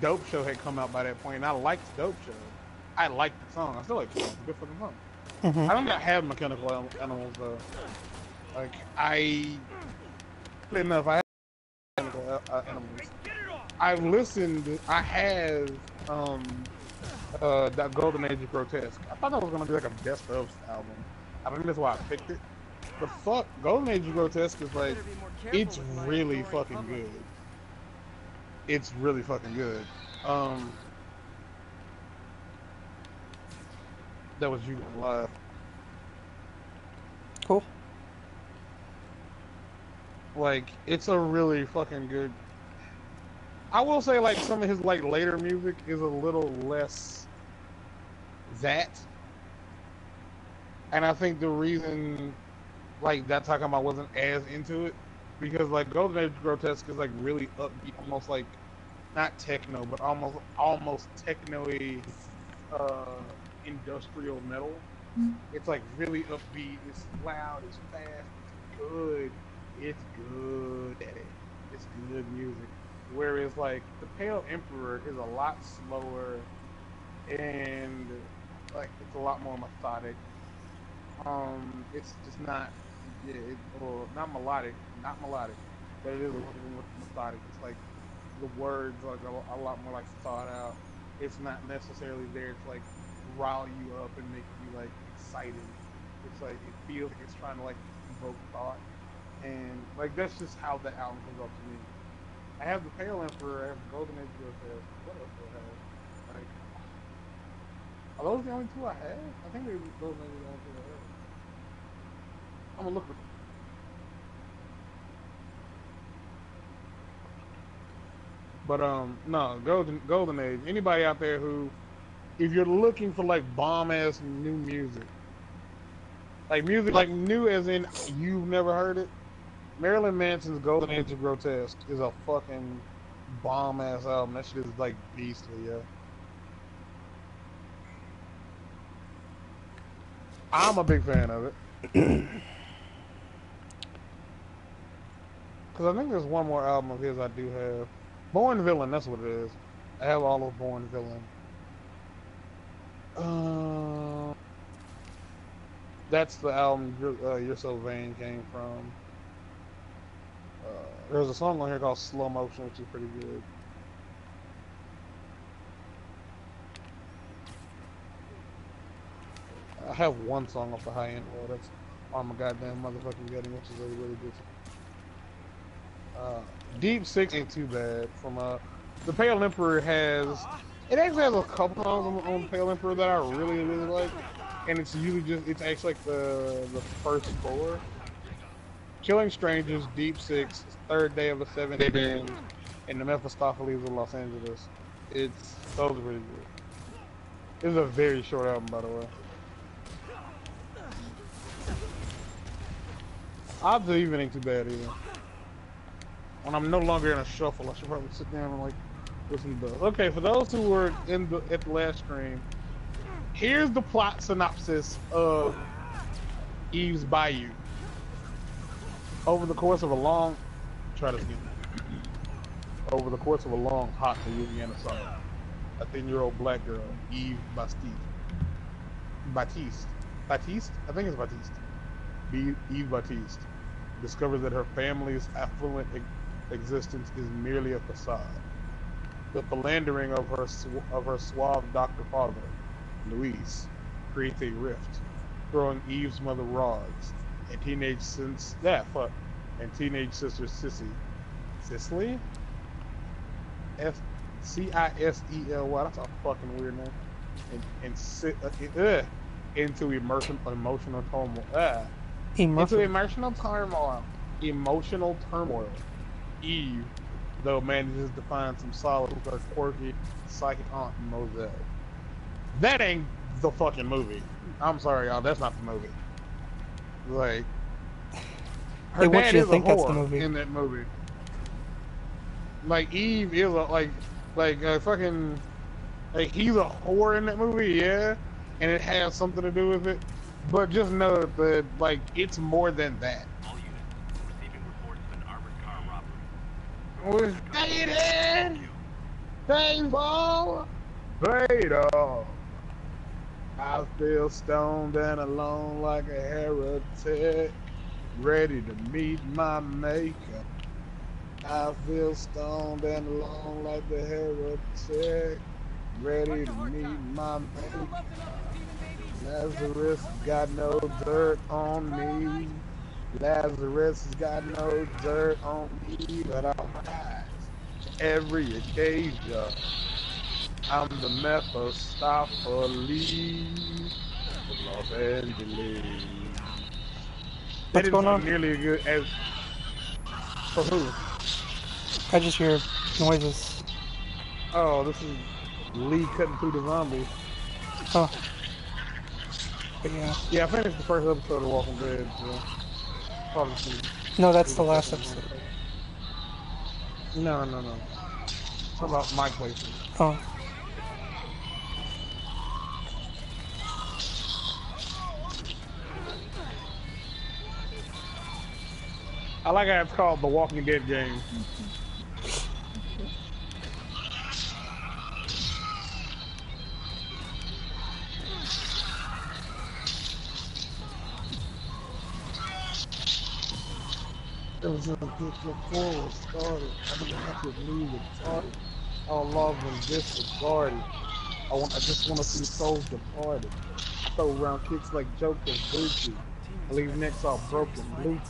Dope Show had come out by that point, and I liked Dope Show. I liked the song. I still like the song. It's a good fucking song. Mm-hmm. I don't have Mechanical Animals though. Like I enough. I have Mechanical Animals. I listened. I have that Golden Age of Grotesque. I thought that was gonna be like a best of album. I think that's why I picked it. The fuck, Golden Age of Grotesque is like, it's really fucking good. It's really fucking good. That was you live. Cool. Like, it's a really fucking good. I will say, like, some of his like later music is a little less that, and I think the reason, like, that talking about wasn't as into it because like Golden Age Grotesque is like really upbeat, almost like not techno, but almost techno-y, industrial metal. It's like really upbeat. It's loud. It's fast. It's good. It's good at it. It's good music. Whereas like the Pale Emperor is a lot slower and like it's a lot more methodic. It's just not, yeah, well, not melodic, but it is a little more methodic. It's like the words are a lot more like thought out. It's not necessarily there to like rile you up and make you like excited. It's like it feels like it's trying to like evoke thought, and like that's just how the album comes up to me. I have the Pale Emperor, I have the Golden Age of Grotesque. What else do I have? Like, are those the only two I have? I think those may be the only two I have. I'm gonna look at them. But no, Golden Age. Anybody out there who, if you're looking for like bomb ass new music like new as in you've never heard it, Marilyn Manson's Golden Age of Grotesque is a fucking bomb ass album. That shit is like beastly, yeah. I'm a big fan of it. Because I think there's one more album of his I do have. Born Villain, that's what it is. I have all of Born Villain. That's the album You're So Vain came from. There's a song on here called Slow Motion, which is pretty good. I have one song off the High End World. That's On My Goddamn Motherfucking Getting, which is a really good song. Deep Six ain't too bad. From the Pale Emperor it actually has a couple songs on Pale Emperor that I really like, and it's usually it's actually like the first four. Killing Strangers, Deep Six, Third Day of the 7-Day Band, and the Mephistopheles of Los Angeles. Those are really good. It's a very short album, by the way. Odds of Even ain't too bad either. When I'm no longer in a shuffle, I should probably sit down and like listen to those. Okay, for those who were at the last stream, here's the plot synopsis of Eve's Bayou. Over the course of a long, hot Louisiana summer, a 10-year-old black girl, Eve Batiste, I think it's Batiste. Eve Batiste discovers that her family's affluent existence is merely a facade. The philandering of her suave doctor father, Luis, creates a rift, throwing Eve's mother Roz and teenage sister Cicely, Cicely. That's a fucking weird name. Into emotional turmoil. Eve, though, manages to find some solace with her quirky psychic aunt Moselle. That ain't the fucking movie. I'm sorry, y'all. That's not the movie. Like, her dad is a whore in that movie. Like, Eve is fucking, like, he's a whore in that movie, yeah, and it has something to do with it. But just know that, like, it's more than that. All units receiving reports of an armored car robbery. Was dated. Baseball, fade off. I feel stoned and alone like a heretic, ready to meet my maker. I feel stoned and alone like the heretic, ready to meet my maker. Lazarus got no dirt on me. Lazarus has got no dirt on me, but I rise to every occasion. I'm the Mephistopheles of Los Angeles. That What's didn't going on? sound nearly as good as for who? I just hear noises. Oh, this is Lee cutting through the zombies. Oh, but yeah. Yeah, I finished the first episode of Walking Dead, so probably should No, that's do the the last second one. episode. No, no, no. What about my places? Oh, I like how it's called the Walking Dead game. Ever since the four was started, I've been actively retarded. All laws been disregarded. I just want to see souls departed. I throw around kicks like Joker's booty. I leave necks all broken, loopy.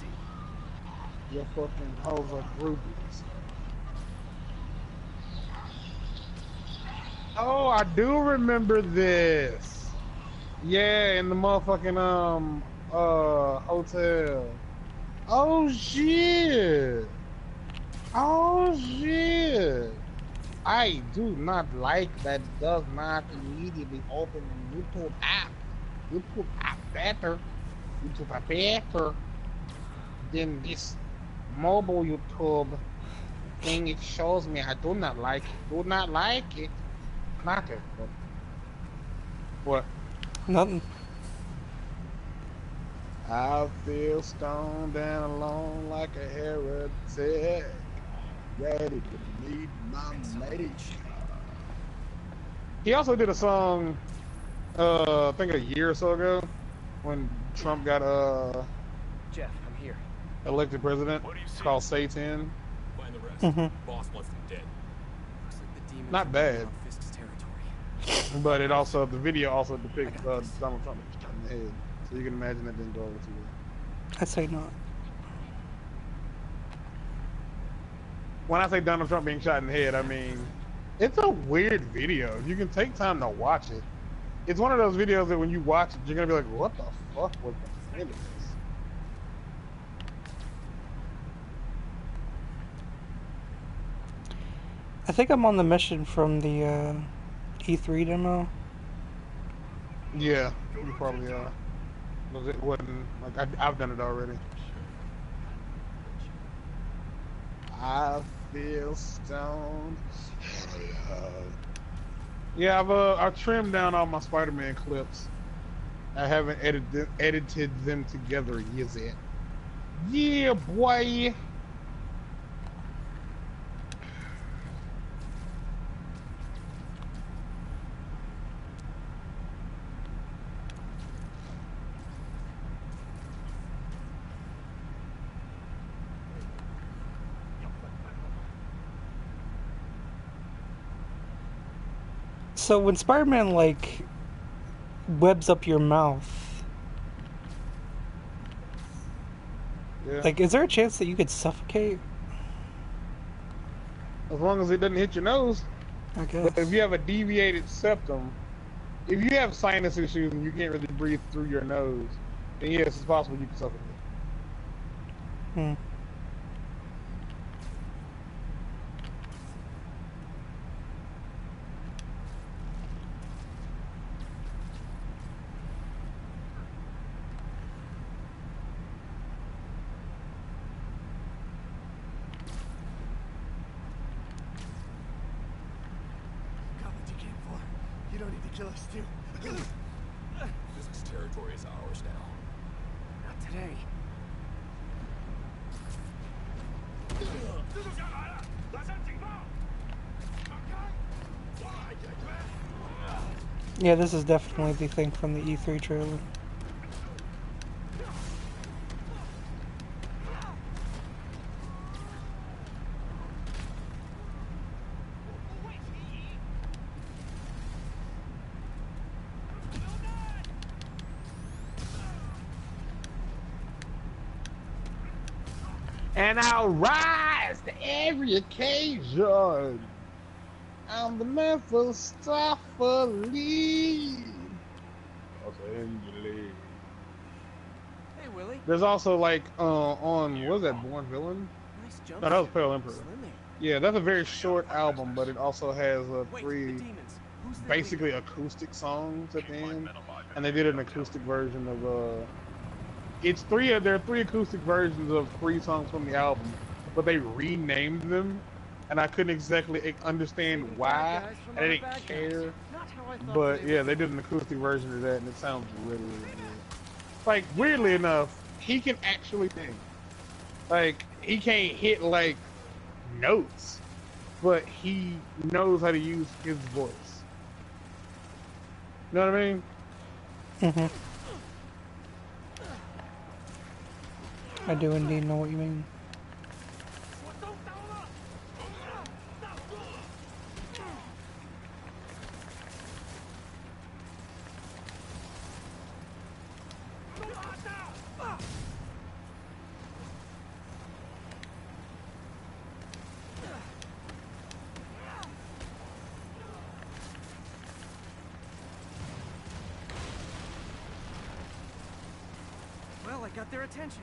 Your fucking hoes are groupies. Oh, I do remember this. Yeah, in the motherfucking hotel. Oh shit. Oh shit. I do not like that does not immediately open the YouTube app. YouTube app better. YouTube app better than this mobile YouTube thing. It shows me I do not like it. Do not like it. Not it. What? nothing. I feel stoned and alone like a heretic, ready to meet my mate. He also did a song, I think a year or so ago, when Trump got Jeff, I'm here. elected president. It's called Satan. Find the rest. Mm-hmm. Boss wants them dead. Looks like the demons Not are bad. on Fisk's territory. But it also, the video also depicts Donald Trump shot in the head. So you can imagine that didn't go over too well. I'd say not. When I say Donald Trump being shot in the head, I mean, it's a weird video. You can take time to watch it. It's one of those videos that when you watch it, you're going to be like, what the fuck was the point of this? I think I'm on the mission from the E3 demo. Yeah, you probably are. It wasn't, like, I've done it already. I feel stoned. Yeah, I've trimmed down all my Spider-Man clips. I haven't edited them together yet. Yeah, boy. So when Spider-Man, like, webs up your mouth, Yeah. like, is there a chance that you could suffocate? As long as it doesn't hit your nose. I guess. But if you have a deviated septum, if you have sinus issues and you can't really breathe through your nose, then yes, it's possible you can suffocate. Hmm. Got what you came for. You don't need to kill us, too. Fisk's territory is ours now. Not today. Yeah, this is definitely the thing from the E3 trailer. And I'll rise to every occasion. I'm the Mephistopheles. Los Angeles. Hey, Willie. There's also like on what was that Born Villain? Nice No, that was jumpsuit. Pale Emperor. Slim man. Yeah, that's a very short album, but it also has Wait, the three demons. Who's their basically leader? acoustic songs at the end, and they did an acoustic version of it's three. There are three acoustic versions of three songs from the album, but they renamed them, and I couldn't exactly understand Saving bad why, guys from and I other didn't bad guys. care. Not how I thought But today would yeah, they go. did an acoustic version of that, and it sounds really, really good. Like weirdly enough, he can actually sing. Like he can't hit like notes, but he knows how to use his voice. You know what I mean? Mm-hmm. I do indeed know what you mean. Well, I got their attention.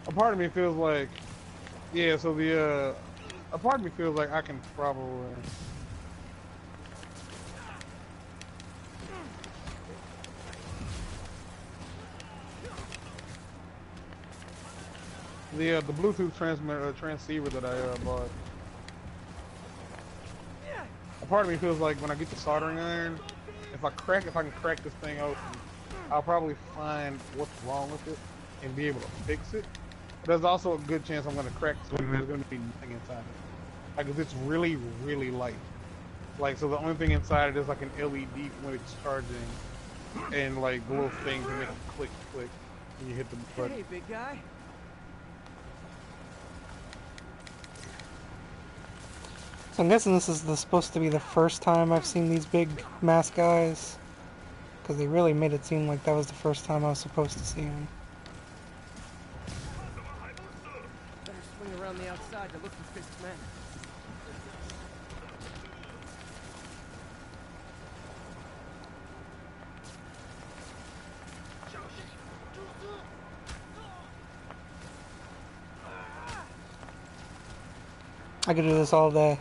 A part of me feels like, yeah. So a part of me feels like I can probably. The Bluetooth transmitter transceiver that I bought. A part of me feels like when I get the soldering iron, if I can crack this thing open, I'll probably find what's wrong with it and be able to fix it. But there's also a good chance I'm going to crack this and there's going to be nothing inside of it. Like, 'cause it's really, really light. Like, so the only thing inside it is like an LED when it's charging, and like the little thing to make it click, click when you hit the button. Hey, big guy. So I'm guessing this is supposed to be the first time I've seen these big mask guys. Because they really made it seem like that was the first time I was supposed to see them. Better swing around the outside to look for Fisk's men. I could do this all day.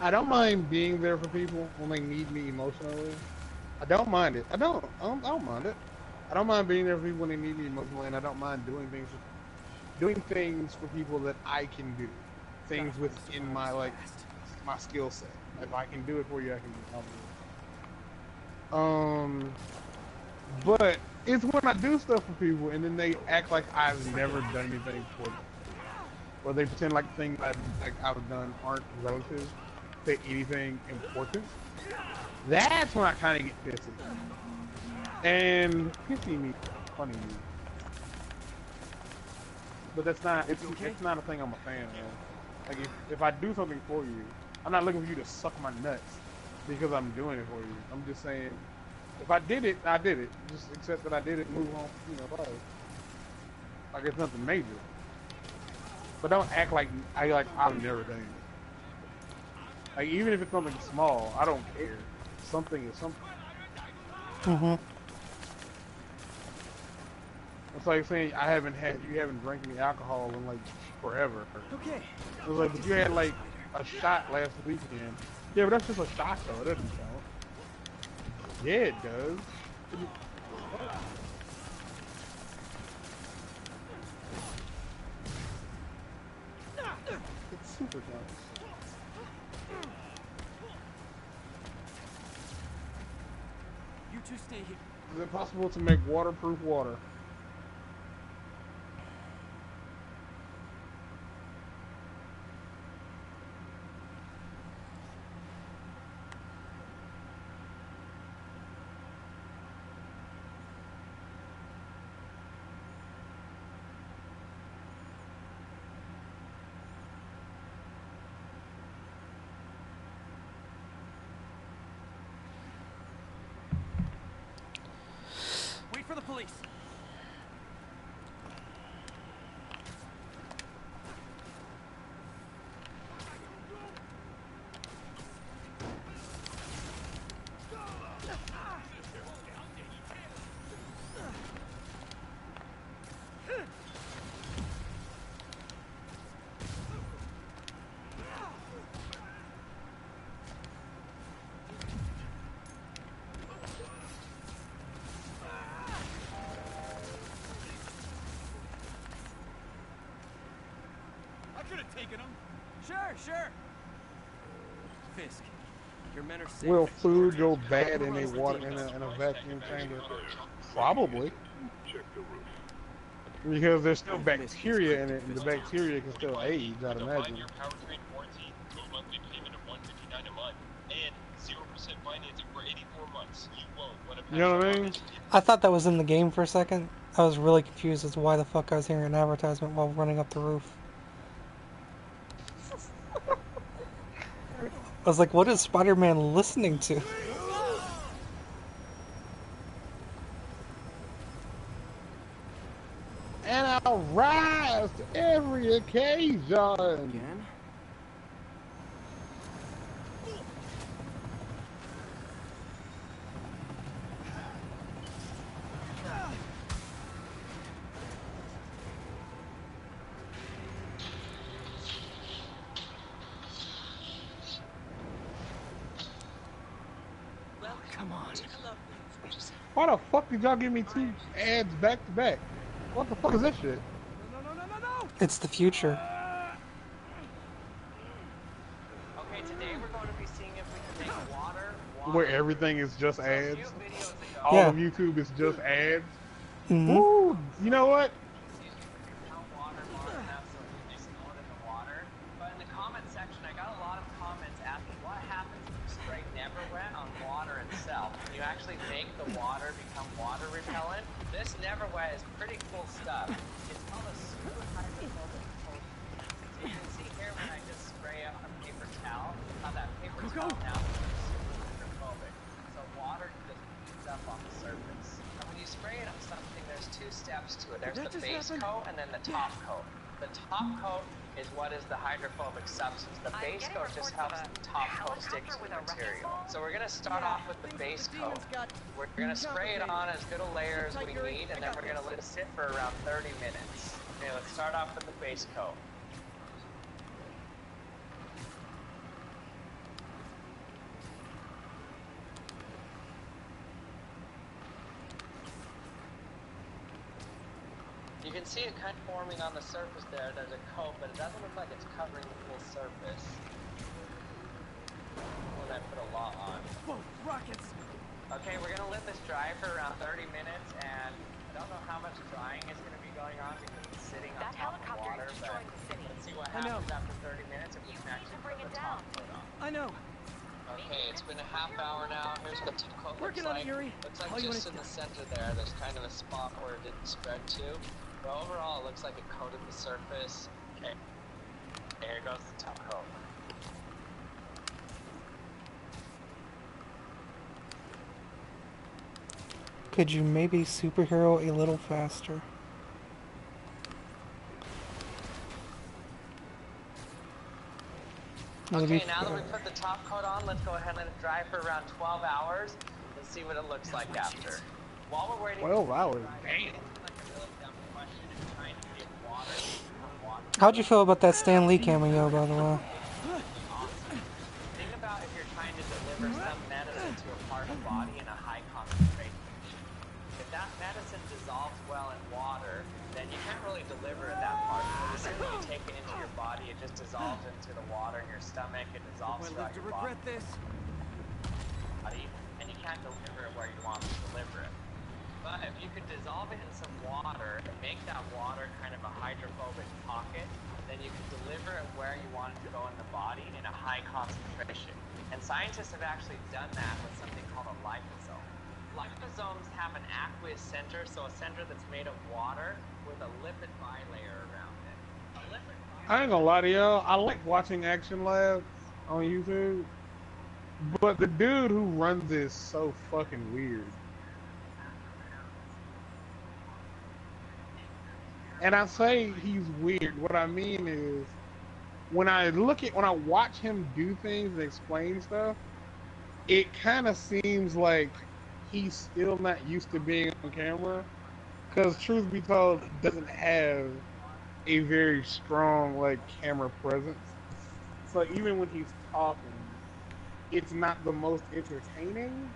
I don't mind being there for people when they need me emotionally. I don't mind it. I don't mind it. I don't mind being there for people when they need me emotionally, and I don't mind doing things for people that I can do. Things within my my skill set. If I can do it for you, I can do it. I'll do it. But it's when I do stuff for people and then they act like I've never done anything for them, or they pretend like things I've done aren't relative to anything important. That's when I kind of get pissy. And pissy me, funny me. But that's not it's not a thing I'm a fan of. Like if I do something for you, I'm not looking for you to suck my nuts because I'm doing it for you. I'm just saying, if I did it, I did it. Just accept that I did it, move on, life. Like it's nothing major. But don't act like I've never done it. Like even if it's something small, I don't care. Something is something. Mm-hmm. It's like saying you haven't drank any alcohol in like forever. Okay. It was like, but Just you had another like spider. a shot last weekend. Yeah, but that's just a shot though. It doesn't count. Yeah, it does. What? It's super counts. You two stay here. Is it possible to make waterproof water? Wait for the police. I could have taken him. Sure. Fisk, your men are safe. Will food go bad in a water in a vacuum chamber? Probably, because there's still bacteria in it, and the bacteria can still age. I'd With a imagine. 5-year powertrain warranty, low monthly payment of $159 a month, and 0% financing for 84 months, you won't want to pass You know what I up on mean? this. I thought that was in the game for a second. I was really confused as to why the fuck I was hearing an advertisement while running up the roof. I was like, what is Spider-Man listening to? And I'll rise to every occasion. Again? Come on. Why the fuck did y'all give me 2 ads back to back? What the fuck is this shit? No. It's the future. Okay, today we're going to be seeing if we can make water. Where everything is just So a ads? few videos ago, All Yeah. of YouTube is just ads? Mm-hmm. Woo! You know what? count water long enough so we can explode in the water. But in the comment section, I got a lot of comments asking what happens if you spray Neverwet on water itself. Can you actually make the water become water repellent? This Neverwet is pretty cool stuff. It's called a super hydrophobic coating. So you can see here when I just spray it on a paper towel, how that paper towel now becomes super hydrophobic. So water just beads up on the surface. And when you spray it on something, there's 2 steps to it. There's Did that the just base happen? coat and then the top coat. The top coat is what is the hydrophobic substance. The base coat just helps the top coat stick to the material. So we're going to start off with the base coat. We're going to spray it on as good a layer as we need, and then we're going to let it sit for around 30 minutes. Okay, let's start off with the base coat. You can see it kind of forming on the surface there. There's a coat, but it doesn't look like it's covering the full surface. When I put a lot on. Whoa, rockets! Okay, we're gonna let this dry for around 30 minutes, and I don't know how much drying is gonna be going on because it's sitting on That top of helicopter water, is but destroying the city. let's see what I know. happens after 30 minutes if we You can need actually to bring put it the top down. coat on. I know. Okay, it's been a half hour now. Here's what the coat looks Working on like. it, Yuri. Looks like All you just wanna in the center there, there's kind of a spot where it didn't spread to. But overall, it looks like it coated the surface. Okay, there goes the top coat. Could you maybe superhero a little faster? Maybe, Okay, now that we put the top coat on, let's go ahead and let it dry for around 12 hours. Let's see what it looks like after. While we're waiting, 12 hours. Damn. like a really dumb How'd you feel about that Stan Lee cameo, by the way? Awesome. Think about if you're trying to deliver some medicine to a part of the body in a high concentration. If that medicine dissolves well in water, then you can't really deliver it that far. Because as soon as you take it into your body, it just dissolves into the water in your stomach. It dissolves Hope I live throughout to your regret this. body, and you can't deliver it where you want to deliver it. But if you could dissolve it in some water and make that water kind of a hydrophobic pocket, then you can deliver it where you want it to go in the body in a high concentration. And scientists have actually done that with something called a liposome. Liposomes have an aqueous center, so a center that's made of water with a lipid bilayer around it. A lipid I ain't gonna lie to y'all. I like watching Action Labs on YouTube, but the dude who runs this is so fucking weird. And I say he's weird. What I mean is, when I watch him do things and explain stuff, it kind of seems like he's still not used to being on camera. Because truth be told, he doesn't have a very strong like camera presence. So even when he's talking, it's not the most entertaining.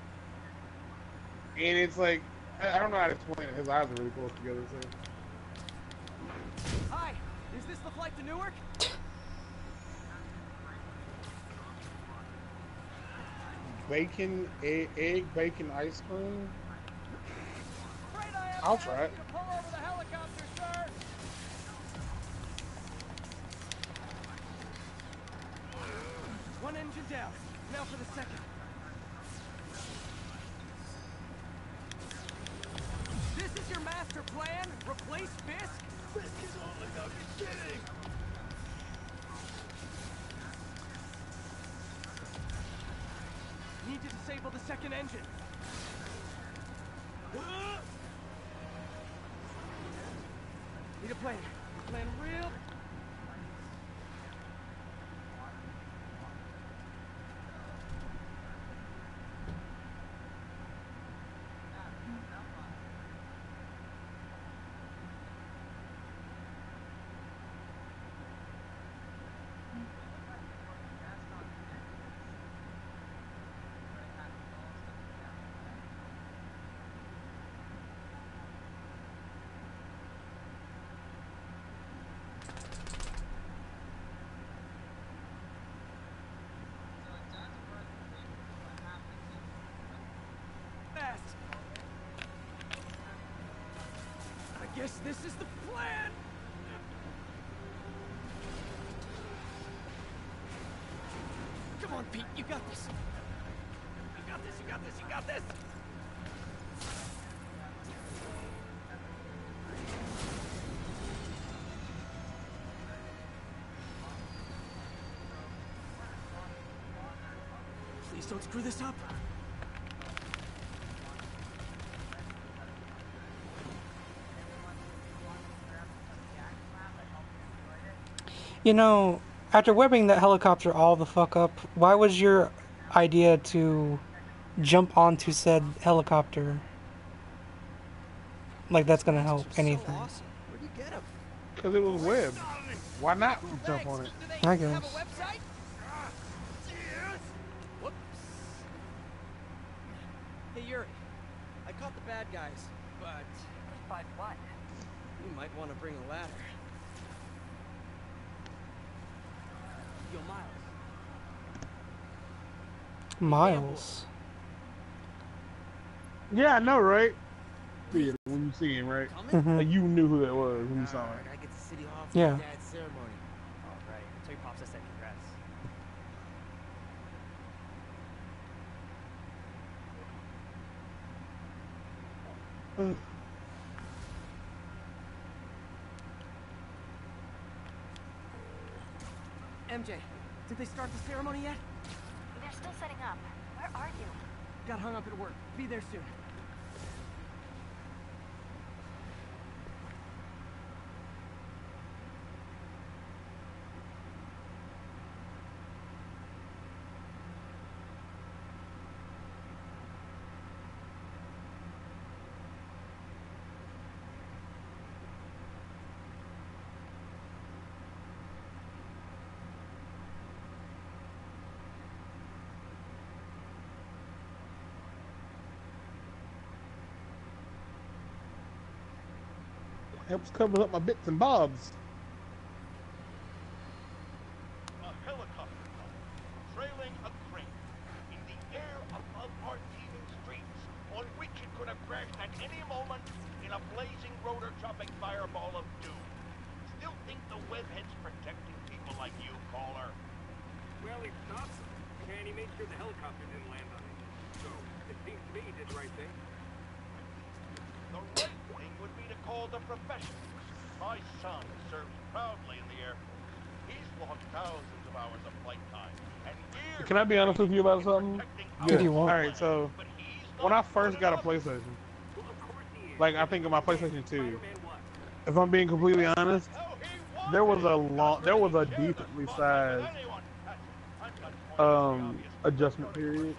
And it's like I don't know how to explain it. His eyes are really close together. So Hi, is this the flight to Newark? egg bacon ice cream. Afraid I have to I'll ask try it. you to pull over the helicopter, sir. One engine down. Now for the second. This is your master plan? Replace Fisk? Fisk is only the beginning! Need to disable the second engine. Need a plan. Plan real. Fast. I guess this is the plan. Come on, Pete, you got this. You got this, you got this, you got this. Please don't screw this up. You know, after webbing that helicopter all the fuck up, why was your idea to jump onto said helicopter? Like that's gonna help anything. Awesome. Where'd you get him? Because it was web. Why not jump on it? Do they I have a guess. website? Yes. Whoops. Hey Yuri, I caught the bad guys, but what? you might want to bring a ladder. Yo, Miles. Miles. Yeah, I know, right? See it when you see him, right? Coming? Hmm. Like you knew who that was when you saw I him. gotta get to City Hall for Yeah. my dad's ceremony. Oh, right. Until your pops us said congrats. MJ, did they start the ceremony yet? They're still setting up. Where are you? Got hung up at work. Be there soon. Helps cover up my bits and bobs. A helicopter comes, trailing a crane, in the air above our teeming streets, on which it could have crashed at any moment in a blazing rotor-chopping fireball of doom. Still think the webhead's protecting people like you, caller? Well, he thought so. And he made sure the helicopter didn't land on him. So, it seems to me he did the right thing. The right thing would be to call the professionals. My son serves proudly in the Air Force. He's logged thousands of hours of flight time. And years Can I be honest with you about something? If you want. Alright, so when I first got a PlayStation, like I think of my PlayStation 2, if I'm being completely honest, there was a decently sized adjustment period.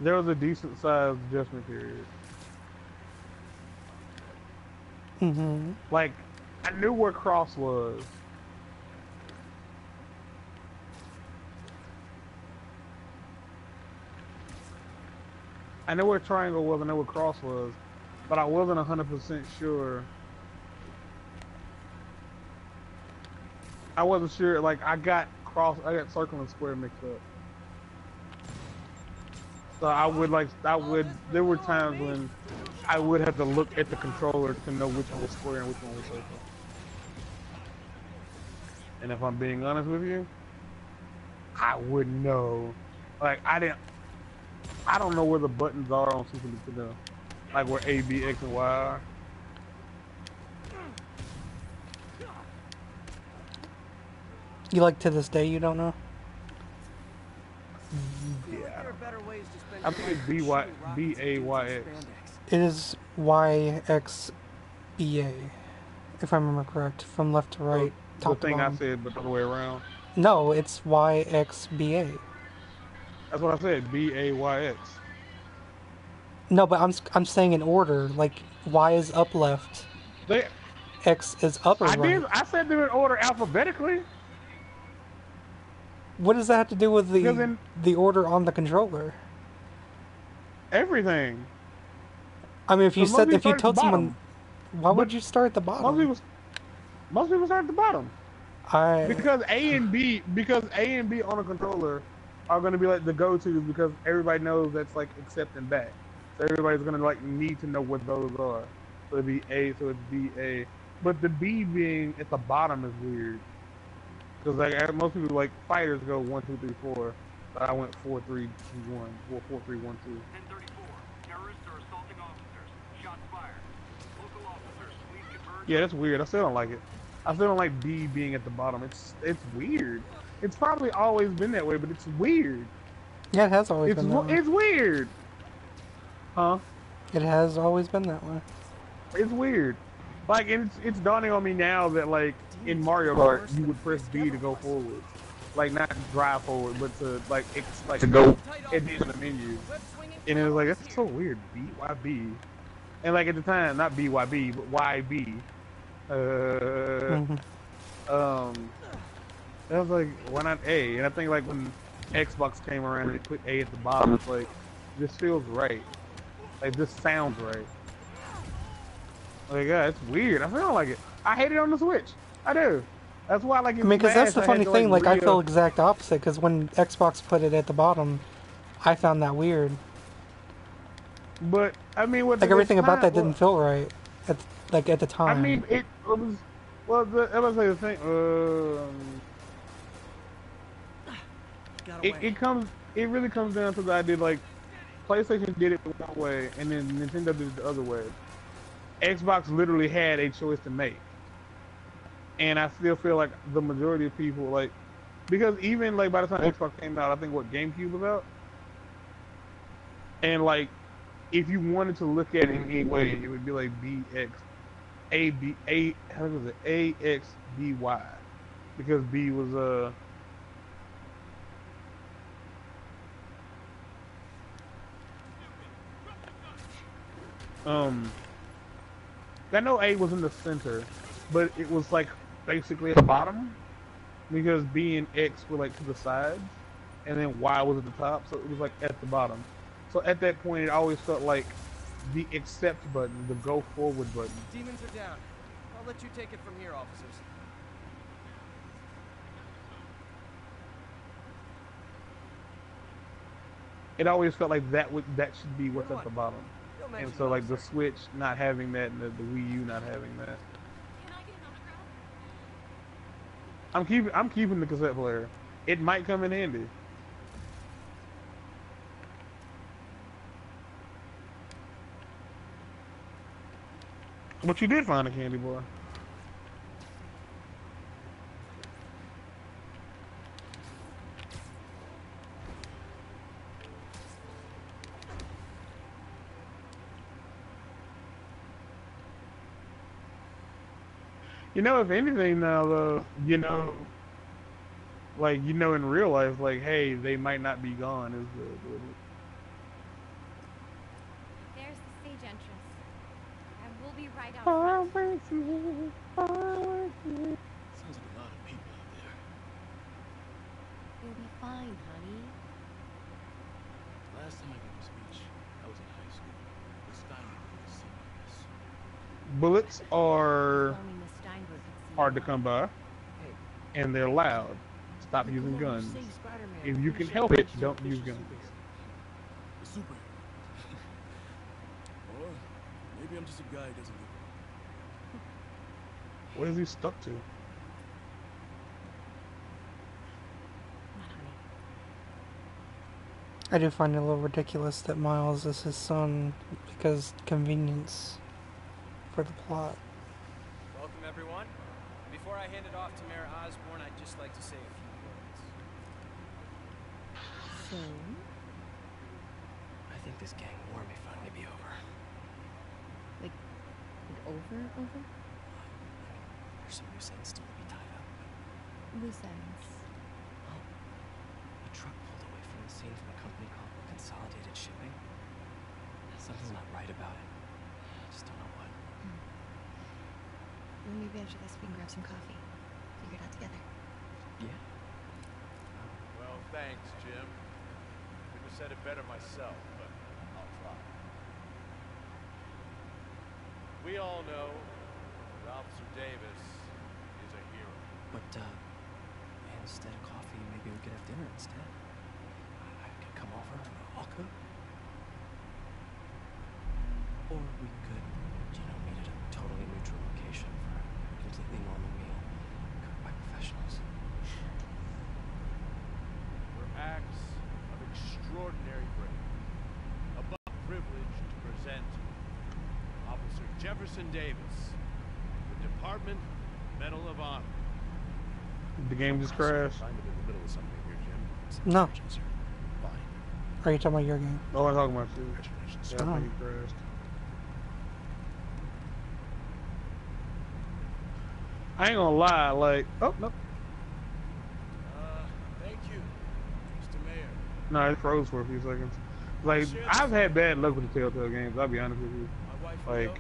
There was a decent sized adjustment period. Like, I knew where cross was. I knew where triangle was, I knew where cross was, but I wasn't 100% sure. I wasn't sure, like, I got circle and square mixed up. So there were times when I would have to look at the controller to know which one was square and which one was circle. And if I'm being honest with you, I wouldn't know. Like, I don't know where the buttons are on Super Nintendo. Like where A, B, X, and Y are. You like to this day you don't know? Yeah. I think it's B-A-Y-X. It is YXBA, if I remember correct, from left to right, The top to thing I bottom. said, but the other way around. No, it's YXBA. That's what I said, B-A-Y-X. No, but I'm saying in order. Like Y is up left, They, X is upper right. I said them in order alphabetically. What does that have to do with Because in the order on the controller? everything. I mean, if you Because most people told start at the someone, why would you start at the bottom? Most people start at the bottom. I Because A and B on a controller are going to be like the go-tos because everybody knows that's like accept and back. So everybody's going to like need to know what those are. So it'd be A, so it's B, A. But the B being at the bottom is weird. Because like most people like fighters go 1, 2, 3, 4. But I went 4, 3, 2, 1. 4, 3, 1, 2. 1034. Terrorists are assaulting officers. Shots fired. Local officers, please converge. Yeah, that's weird. I still don't like it. I still don't like B being at the bottom. It's weird. It's probably always been that way, but it's weird. Yeah, it has always been that way. It's weird. Huh? It has always been that way. It's weird. Like, it's dawning on me now that, like, in Mario Kart, you would press B to go forward. Like, not to drive forward, but to, like, to go at the end of the menu. And it was like, that's so weird. B? Why B? And, like, at the time, not B, why B, but why B? I was like, why not A? And I think, like, when Xbox came around and they put A at the bottom, it's like, this feels right. Like, this sounds right. Like, yeah, it's weird. I don't like it. I hate it on the Switch. I do. That's why, like, I mean, because that's the funny thing. Like, I feel exact opposite. Because when Xbox put it at the bottom, I found that weird. But I mean, what like everything about that didn't feel right. At the time. I mean, it was. Well, I was say the thing. It really comes down to the idea like PlayStation did it one way, and then Nintendo did it the other way. Xbox literally had a choice to make. And I still feel like the majority of people, like, because even, like, by the time Xbox came out, I think, GameCube was out? And, like, if you wanted to look at it in any way, it would be, like, how was it? AXBY. Because B was, I know A was in the center, but it was like basically at the bottom because B and X were like to the sides, and then Y was at the top, so it was like at the bottom. So at that point, it always felt like the accept button, the go forward button. Demons are down. I'll let you take it from here, officers. It always felt like that should be what's Good at the one. bottom. You'll And mention so it, like the officer. Switch not having that and the Wii U not having that. Can I get an autograph? I'm keeping the cassette player. It might come in handy. But you did find a candy boy. You know, if anything now though, you know, like, you know, in real life, like, hey, they might not be gone. Is There's the stage entrance. And we'll be right out far front. away from here, far away from here. Sounds like a lot of people out there. You'll be fine, honey. Last time I gave a speech, I was in high school. The Steinberg was serious. Bullets are Only Miss Steinberg could see hard to you. come by, and they're loud. Stop using guns. If you can help it, don't use guns. A superhero. Or maybe I'm just a guy who doesn't give a What is he stuck to? Come on, honey. I do find it a little ridiculous that Miles is his son because convenience for the plot. Welcome, everyone. Before I hand it off to Mayor Osborne, I'd just like to say a few words. So, I think this gang war may finally be over. like over? There's some loose ends still to be tied up. Loose ends. A truck pulled away from the scene from a company called Consolidated Shipping. Something's not right about it. I just don't know what. Well, maybe after this we can grab some coffee. Figure it out together. Yeah. Well, thanks, Jim. Couldn't have said it better myself, but I'll try. We all know that Officer Davis is a hero. But, instead of coffee, maybe we could have dinner instead. I could come over, I'll cook. Or we could, meet at a totally neutral location for a completely normal meal, cooked by professionals. Were acts of extraordinary bravery. Above privilege to present Officer Jefferson Davis, the Department Medal of Honor. The game just crashed. I'm in the middle of something here, Jim. No. Sir. Fine. Are you talking about your game? Oh, I'm talking about you. Congratulations, sir. Yeah, I Oh. think it crashed. I ain't gonna lie, like, oh, no. Thank you, Mr. Mayor. No, it froze for a few seconds. Like, I've had bad luck with the Telltale games, I'll be honest with you. My wife Like,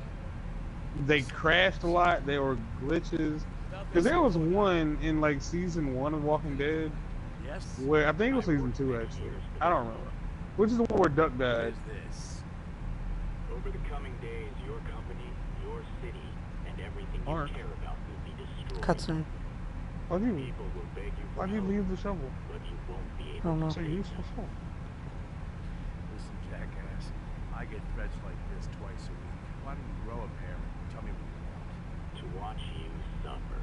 they crashed a lot, there were glitches. Because there was one in, like, season 1 of Walking Dead, Yes. where, I think it was season 2, actually. I don't remember. Which is the one where Duck What died. is this? Over the coming days, your company, your city, and everything you Mark. care about will be destroyed. Cutscene. Why'd you People will beg you for leave help, the shovel? but you won't be I able don't know. It's a useful shovel. Listen, jackass. I get threats like this twice a week. Why don't you grow a pair and tell me what you want? to watch you suffer.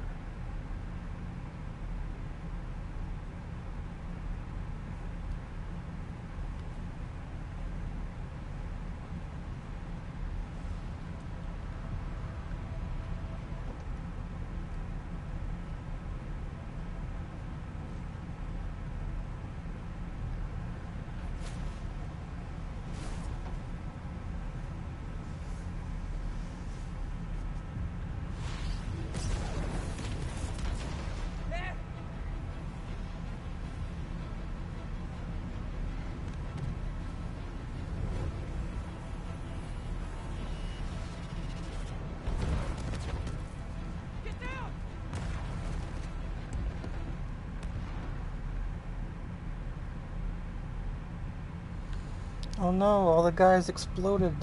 Oh no, all the guys exploded.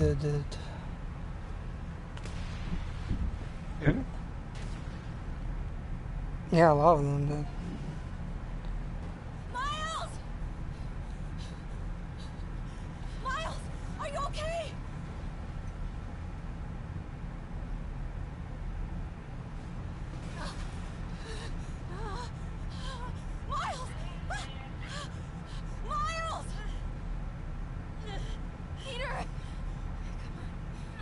Yeah. Yeah, a lot of them did. Miles! Miles! Are you okay? Miles! Miles! Peter!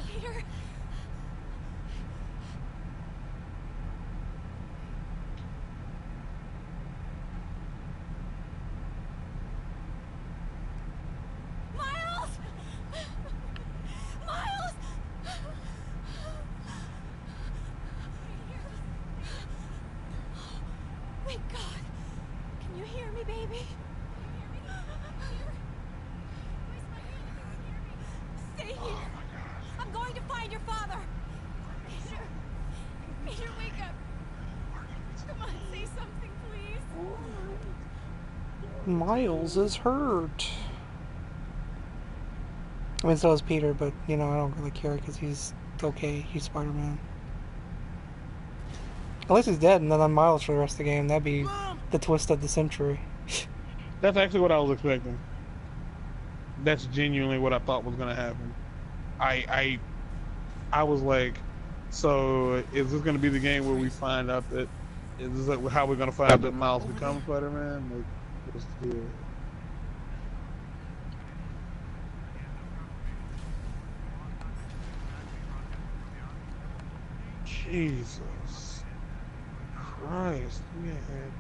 Peter! Miles! Miles! Thank God. Can you hear me, baby? Stay here. I'm going to find your father. Peter. Peter, wake up. Come on, say something, please. Miles is hurt. I mean, so is Peter, but, you know, I don't really care because he's okay. He's Spider-Man. Unless he's dead and then I'm Miles for the rest of the game. That'd be the twist of the century. That's actually what I was expecting. That's genuinely what I thought was gonna happen. I was like, so is this gonna be the game where we find out that is this how we're gonna find out that Miles becomes Spider-Man? Like, let's do it. Jesus Christ, man.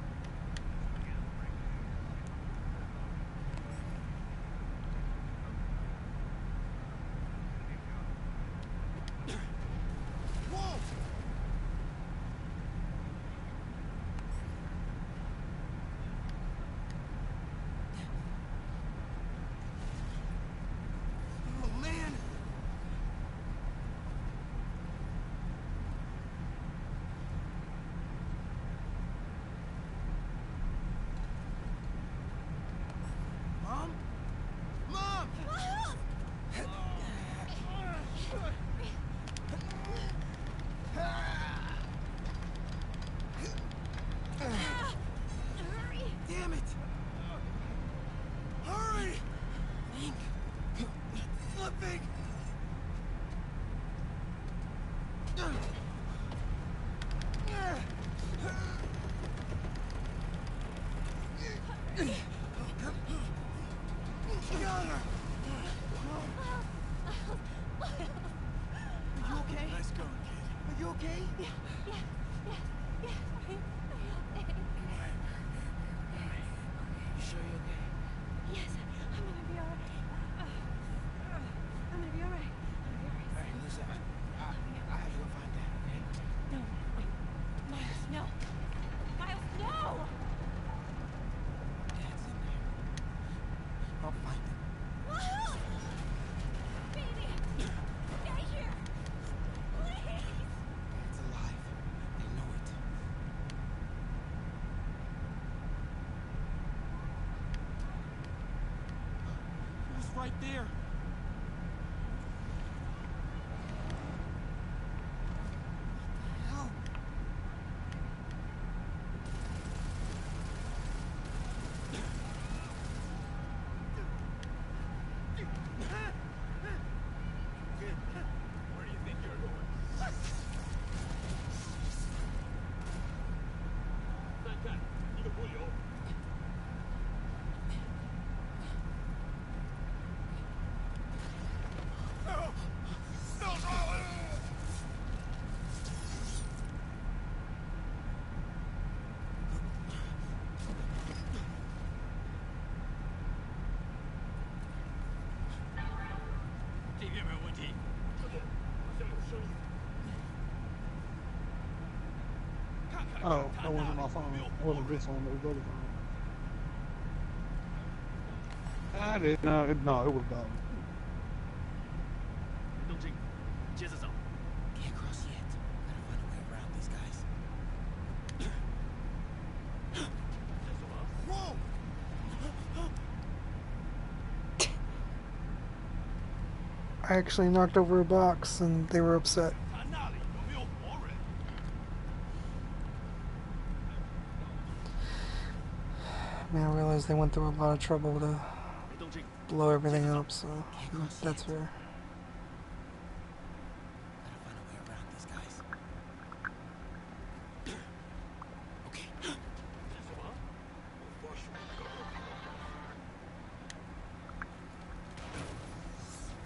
Right there. Where do you think you're going? Oh, that wasn't my phone. That wasn't this phone. That was the other phone. I didn't know. No, it was gone. 动静，接着找。Can't cross yet. Gotta find a way around these guys. Whoa! I actually knocked over a box and they were upset. 他那里有没有活人？ realize they went through a lot of trouble to blow everything up, so that's fair. Gotta find a way around these guys. Okay.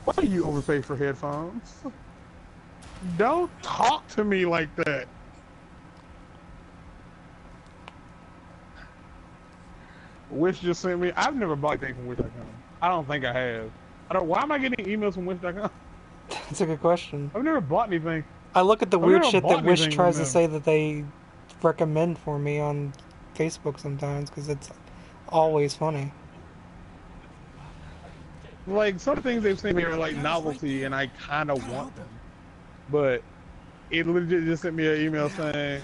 Why do you overpay for headphones? Don't talk to me like that. Wish just sent me. I've never bought anything from Wish.com. I don't think I have. I don't. Why am I getting emails from Wish.com? That's a good question. I've never bought anything. I look at the I've weird never shit bought that Wish anything tries from to them. say that they recommend for me on Facebook sometimes, because it's always funny. Like, some things they've sent me are like novelty, and I kind of want them. But it legit just sent me an email saying,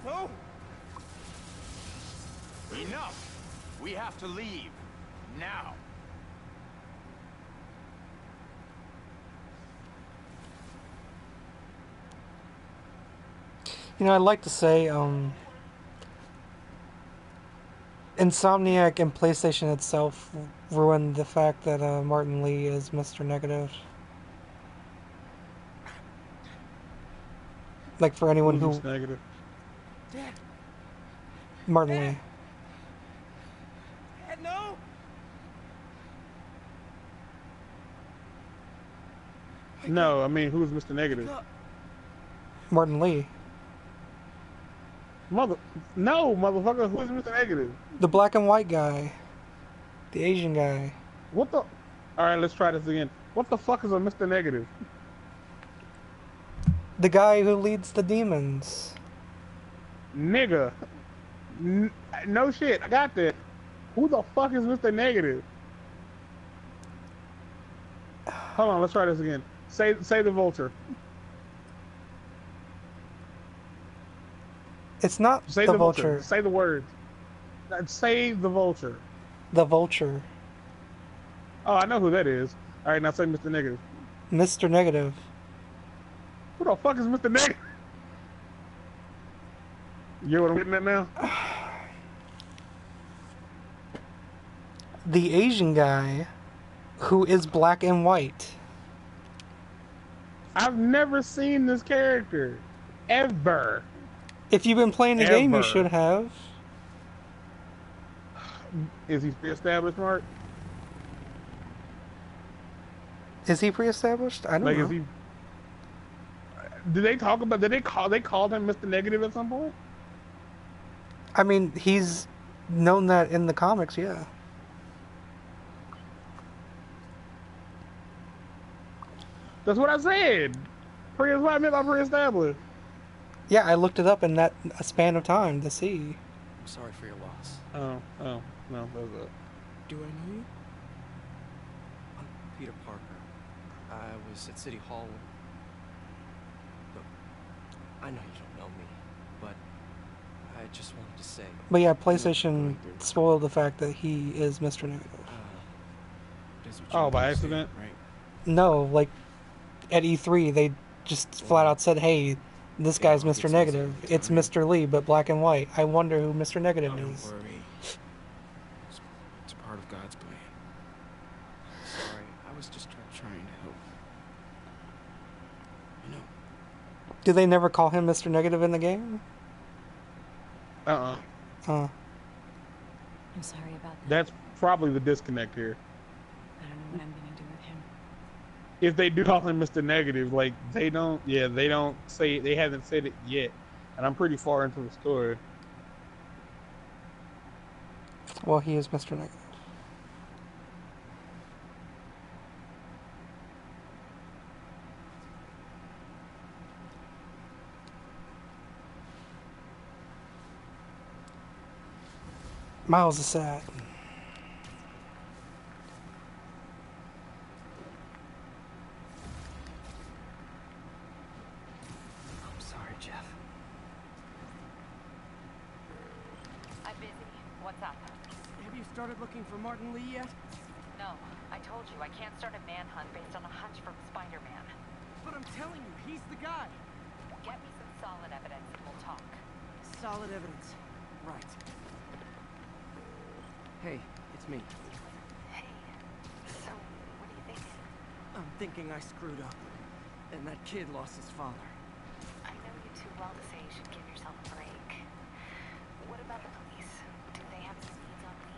No! Enough! We have to leave. Now! You know, I'd like to say, Insomniac and PlayStation itself ruined the fact that Martin Lee is Mr. Negative. Like, for anyone who... who's negative? Martin Lee. No! No, I mean, who's Mr. Negative? Martin Lee. No, motherfucker, who's Mr. Negative? The black and white guy. The Asian guy. What the? Alright, let's try this again. What the fuck is a Mr. Negative? The guy who leads the demons. Nigga. No shit, I got that. Who the fuck is Mr. Negative? Hold on, let's try this again. Say the vulture. It's not Say the the vulture. Say the words. Say the vulture. The vulture. Oh, I know who that is. Alright, now say Mr. Negative. Mr. Negative. Who the fuck is Mr. Negative? You know what I'm getting at now? The Asian guy who is black and white. I've never seen this character. Ever. If you've been playing the game, you Ever. should have. Is he pre-established, Mark? Is he pre-established? I don't Like, know. is he... Did they talk about... They called him Mr. Negative at some point? I mean, he's known that in the comics, yeah. That's what I said. That's what I meant by pre-established. Yeah, I looked it up in that span of time to see. I'm sorry for your loss. Oh, no, that was it. Do I know you? I'm Peter Parker. I was at City Hall. Look, I know you don't know me, but I just wanted to say. But yeah, PlayStation spoiled the fact that he is Mr. Negative. It is what you Oh, by want to accident? say, right? No, like, at E3, they just flat out said, hey, this guy's Mr. Negative. It's Mr. Lee, but black and white. I wonder who Mr. Negative Don't is. worry. It's part of God's plan. Sorry, I was just Trying to help. You know, Do they never call him Mr. Negative in the game? Uh-uh. Huh. I'm sorry about that. That's probably the disconnect here. I don't know what I'm gonna do with him. If they do call him Mr. Negative, like, they don't say, they haven't said it yet. And I'm pretty far into the story. Well, he is Mr. Negative. Miles is sad. Jeff. I'm busy. What's up? Have you started looking for Martin Lee yet? No, I told you I can't start a manhunt based on a hunch from Spider-Man. But I'm telling you, he's the guy. Get me some solid evidence and we'll talk. Solid evidence. Right. Hey, it's me. Hey, so what are you thinking? I'm thinking I screwed up. And that kid lost his father. I know you too well to say you should give yourself a break. What about the police? Do they have any leads on me?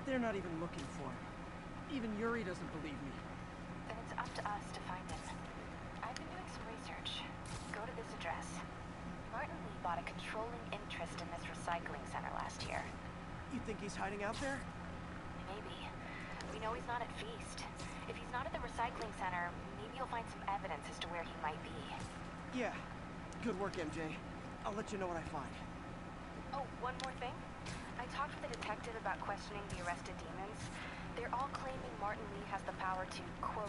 They're not even looking for him. Even Yuri doesn't believe me. Then it's up to us to find him. I've been doing some research. Go to this address. Martin Lee bought a controlling interest in this recycling center last year. You think he's hiding out there? Maybe. We know he's not at Feast. If he's not at the recycling center, maybe you'll find some evidence as to where he might be. Yeah. Good work, MJ. I'll let you know what I find. Oh, one more thing. I talked with a detective about questioning the arrested demons. They're all claiming Martin Lee has the power to, quote,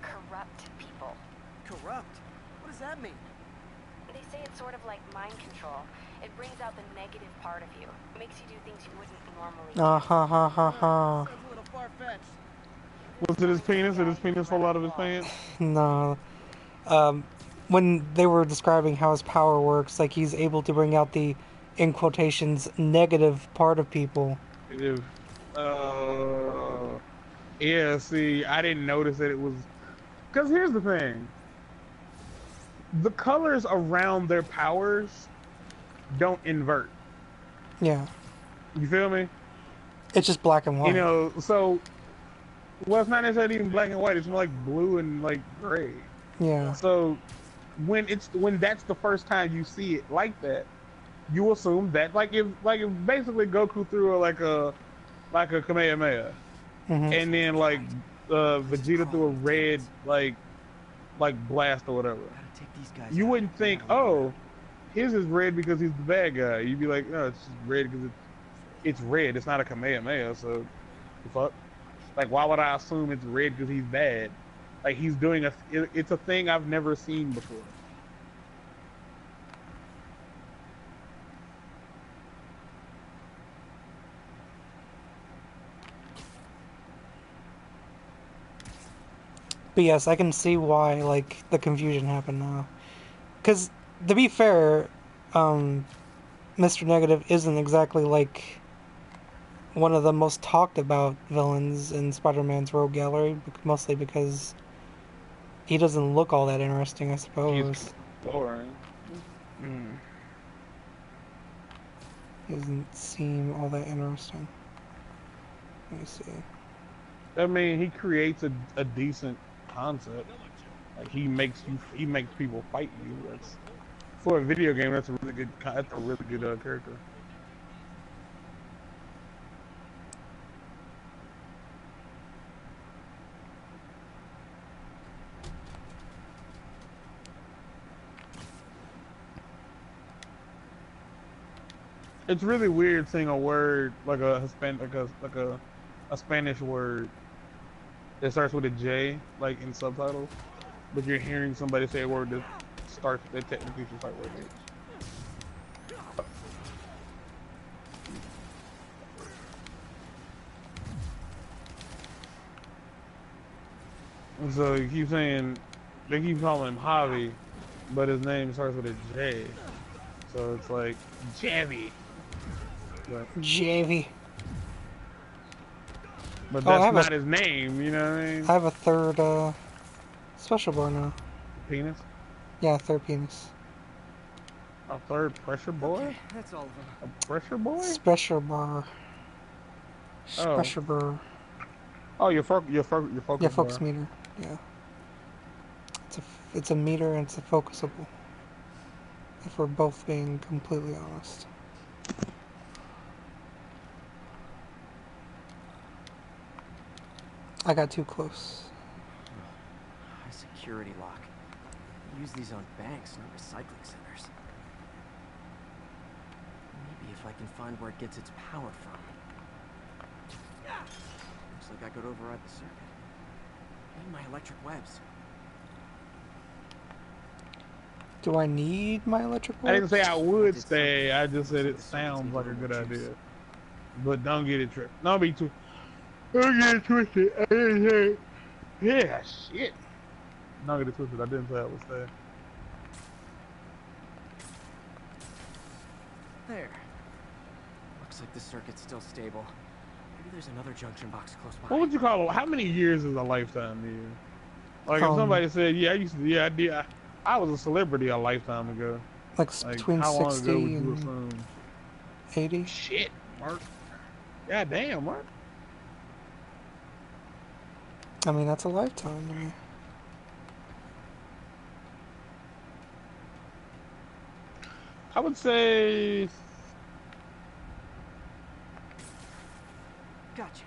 corrupt people. Corrupt? What does that mean? They say it's sort of like mind control. It brings out the negative part of you. Makes you do things you wouldn't normally do. Sounds a little far-fetched. Was it his penis? Did his penis fall out of his pants? No. When they were describing how his power works, like he's able to bring out the, in quotations, negative part of people. If, yeah, see, I didn't notice that it was... Because here's the thing. The colors around their powers don't invert. Yeah. You feel me? It's just black and white. You know, so... Well, it's not necessarily even black and white. It's more like blue and, like, gray. Yeah. So, when that's the first time you see it like that, you assume that, like if basically Goku threw like a Kamehameha, and then like Vegeta threw a red like blast or whatever. You wouldn't think, oh, his is red because he's the bad guy. You'd be like, no, it's just red because it's red. It's not a Kamehameha, so the fuck. Like, why would I assume it's red because he's bad? Like, he's doing it's a thing I've never seen before. But yes, I can see why, like, the confusion happened now. Because, to be fair, Mr. Negative isn't exactly, like, one of the most talked about villains in Spider-Man's Rogue Gallery, mostly because he doesn't look all that interesting, I suppose. He's boring. He doesn't seem all that interesting. Let me see. I mean, he creates a decent concept. Like, he makes people fight you. That's, for a video game, that's a really good character. It's really weird seeing a word like a Spanish word that starts with a J, like in subtitles, but you're hearing somebody say a word that technically should start with H. And so they keep calling him Javi, but his name starts with a J. So it's like Javi. Javy. But that's not his name, you know what I mean? I have a third, special bar now. Penis? Yeah, third penis. A third pressure boy? Okay, that's all of them. A pressure boy? Special bar. Special bar. Oh, your focus Yeah, focus meter. Yeah. It's a meter and it's a focusable. If we're both being completely honest. I got too close. High security lock. Use these on banks, not recycling centers. Maybe if I can find where it gets its power from. Looks like I could override the circuit. And my electric webs. Do I need my electric I didn't say I I would did stay. something. I just said Looks like it the circuits sounds need a like a little more good juice. idea. But don't get it tripped. Don't get it twisted. I didn't say. Yeah, shit. Don't get it twisted. I didn't say I would stay. There. Looks like the circuit's still stable. Maybe there's another junction box close by. What would you call it? How many years is a lifetime to you? Like if Um, somebody said, "Yeah, I used to, yeah, I did. I was a celebrity a lifetime ago." like Like, between how long ago 60 would you and assume? 80. Shit, Mark. God damn, Mark. I mean, that's a lifetime to me. I would say Gotcha.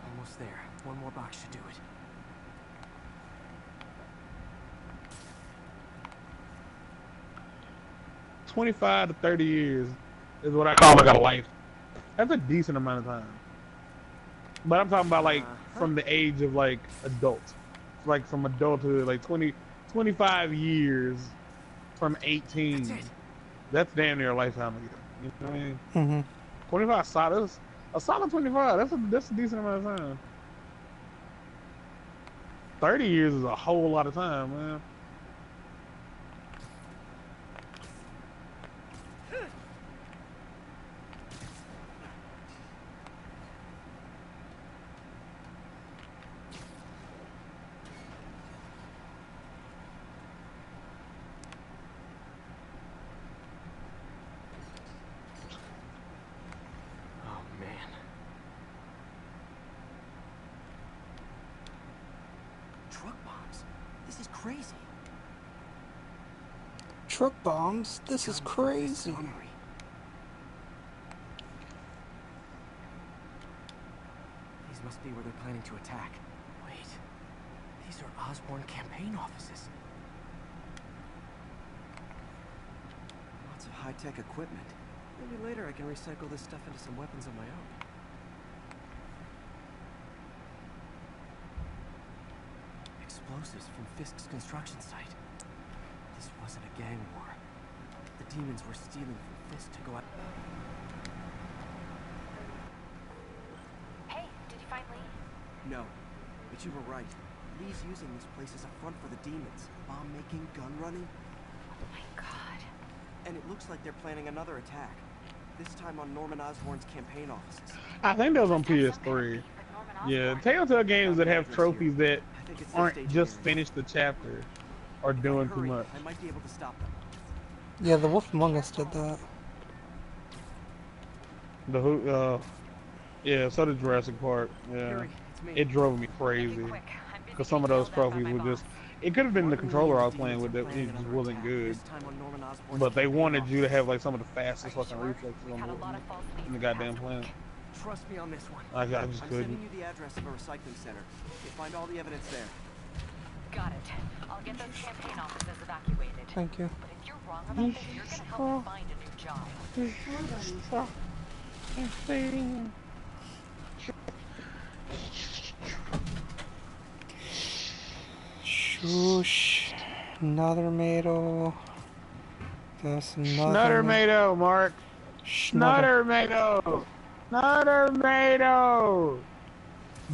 Almost there. One more box should do it. 25 to 30 years is what I call like a life. That's a decent amount of time. But I'm talking about like from the age of like adult. Like from adulthood, like 25 years from 18. That's damn near a lifetime ago. You know what I mean? Mm-hmm. 25 solid. A solid 25. That's a decent amount of time. 30 years is a whole lot of time, man. Oh, man. Truck bombs? This is crazy. Truck bombs? This is crazy. These must be where they're planning to attack. Wait. These are Osborn campaign offices. Lots of high-tech equipment. Maybe later I can recycle this stuff into some weapons of my own. Explosives from Fisk's construction site. This wasn't a gang war. The demons were stealing from Fisk to go out. Hey, did you find Lee? No, but you were right. Lee's using this place as a front for the demons. Bomb-making, gun-running. Oh my god. And it looks like they're planning another attack. This time on Norman Osborn's campaign offices. I think that was on PS3. Yeah, Telltale games that have trophies that aren't just finished the chapter are doing too much. I might be able to stop them. Yeah, The Wolf Among Us did that. Yeah, so did Jurassic Park. Yeah, it drove me crazy because some of those trophies were just. It could have been the controller I was playing with that it just wasn't good. But they wanted you to have like some of the fastest fucking reflexes on the goddamn planet. Trust me on this one. I just I'm couldn't. sending you the address of a recycling center. You'll find all the evidence there. Got it. I'll get those campaign offices evacuated. Thank you. But if you're wrong about this, you're gonna help me find a new job. Shoosh. Another Mado. That's another. Snuttermato, Mark. Snuttermato. Snuttermato.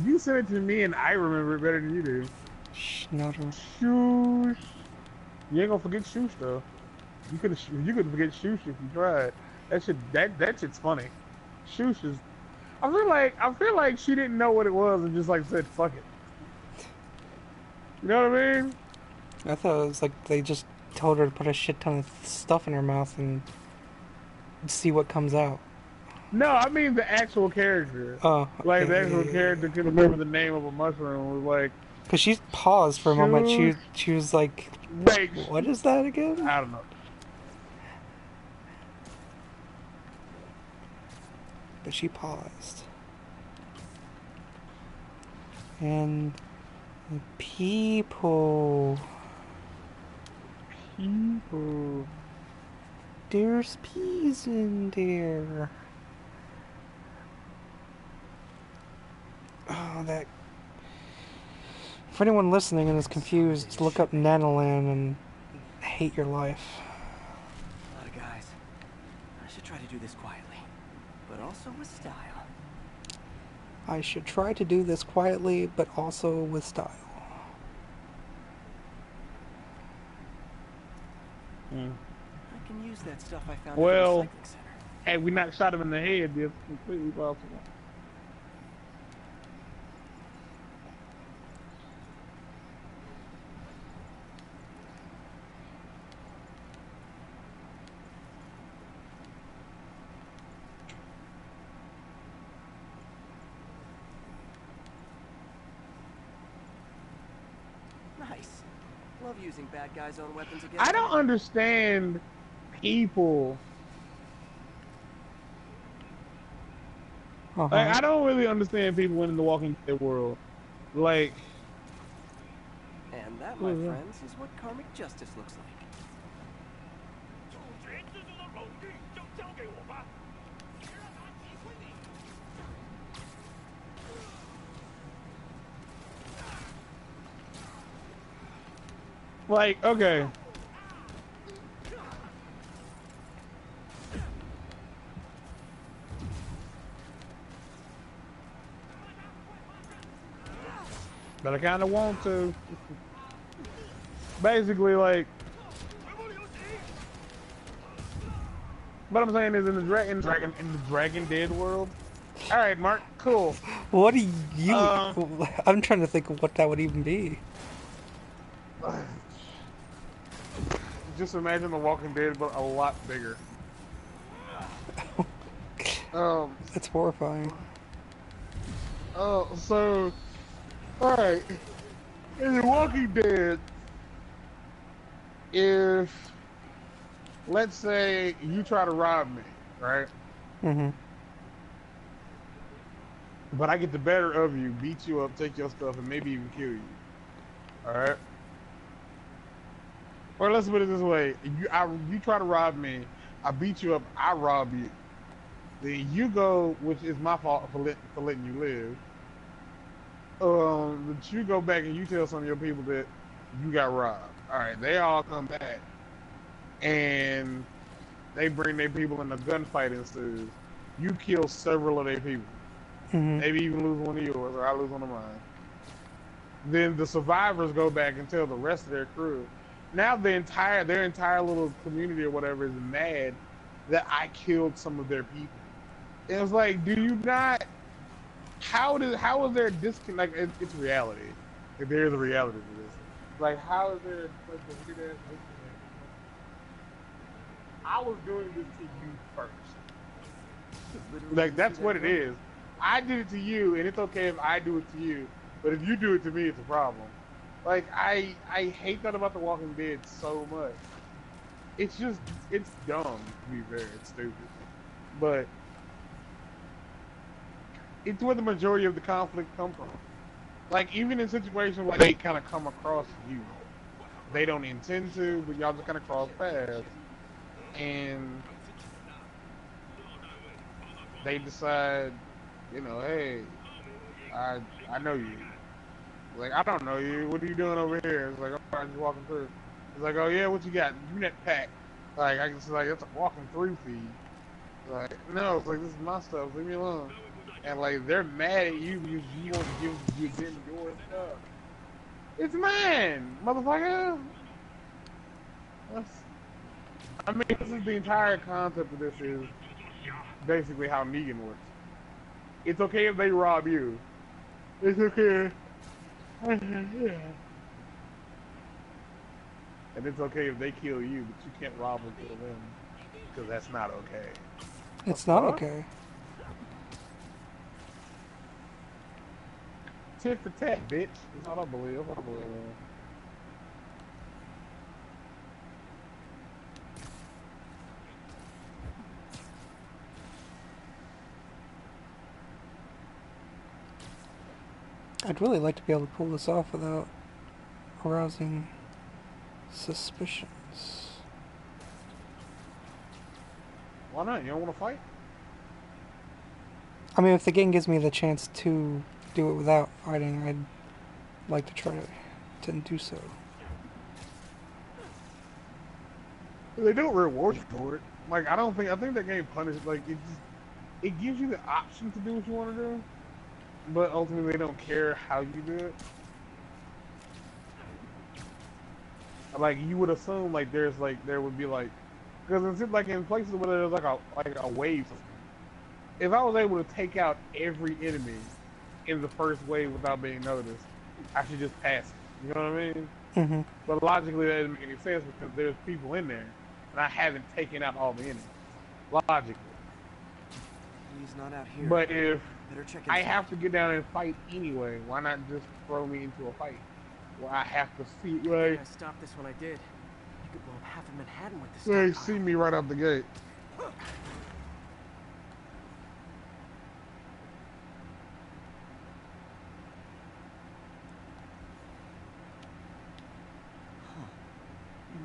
You sent it to me and I remember it better than you do. Schnutter. Shoosh. You ain't gonna forget Shoosh though. You could forget Shoosh if you tried. That shit's funny. Shoosh is. I feel like she didn't know what it was and just like said fuck it. You know what I mean? I thought it was like they just told her to put a shit ton of stuff in her mouth and see what comes out. No, I mean the actual character. Oh, like the okay, actual character could remember the name of a mushroom. Was like. Cause she paused for a moment. She was like, "What is that again?" I don't know. But she paused. And people. There's peas in there. Oh, that. For anyone listening and is confused, look up Nanoland and hate your life. A lot of guys. I should try to do this quietly, but also with style. I should try to do this quietly, but also with style. I can use that stuff I found at the Well, recycling center. had we not shot him in the head, it's completely possible. Nice. Love using bad guys' own weapons against I don't me. understand people. Like, I don't really understand people in the Walking Dead world. Like, And that, my friends, is what karmic justice looks like. okay. But I kind of want to. Basically, like, what I'm saying is in the Dragon Dead world. All right, Mark, cool. What do you? I'm trying to think of what that would even be. Just imagine The Walking Dead, but a lot bigger. It's horrifying. So, all right, in The Walking Dead, if let's say you try to rob me, right? Mm-hmm. But I get the better of you, beat you up, take your stuff, and maybe even kill you. All right. Or let's put it this way: you try to rob me, I beat you up, I rob you. Then you go, which is my fault for letting you live. But you go back and you tell some of your people that you got robbed. All right, they all come back, and they bring their people, and the gunfight ensues. You kill several of their people. Mm-hmm. Maybe even lose one of yours, or I lose one of mine. Then the survivors go back and tell the rest of their crew. Now their entire little community or whatever is mad that I killed some of their people. And it's like, do you not? How is there a disconnect? Like, it's reality. Like, there is a reality to this. Like, how is there like a weird ass disconnect? I was doing this to you first. Like, that's what it is. I did it to you, and it's okay if I do it to you. But if you do it to me, it's a problem. Like, I hate that about The Walking Dead so much. It's dumb, to be fair. It's stupid. But it's where the majority of the conflict come from. Like, even in situations where they kind of come across you, they don't intend to, but y'all just kind of cross paths. And they decide, hey, I know you. Like, I don't know you. What are you doing over here? It's like, I'm just walking through. It's like, oh yeah, what you got? Give me that pack. Like, I just like, it's a walking through feed. Like, no, it's like, this is my stuff. Leave me alone. And like, they're mad at you because you won't give them your stuff. It's mine, motherfucker. I mean, this is the entire concept of this is basically how Negan works. It's okay if they rob you. It's okay. And it's okay if they kill you, but you can't rob or kill them. Because that's not okay. It's not okay. Tit for tat, bitch. I don't believe. I'd really like to be able to pull this off without arousing suspicions. Why not? You don't want to fight? I mean, if the game gives me the chance to do it without fighting, I'd like to try to do so. They don't reward you for it. Like I think that game punishes like it gives you the option to do what you want to do, but ultimately they don't care how you do it. Like you would assume like there would be like because it's like in places where there's like a wave system. If I was able to take out every enemy in the first wave without being noticed, I should just pass it. You know what I mean? Mm-hmm. But logically that doesn't make any sense because there's people in there and I haven't taken out all the enemies. Logically. He's not out here. But if Better check I inside. have to get down and fight anyway, why not just throw me into a fight? Where I have to see I stopped this when I did. You could blow up half of Manhattan with this they stockpile. see me right out the gate.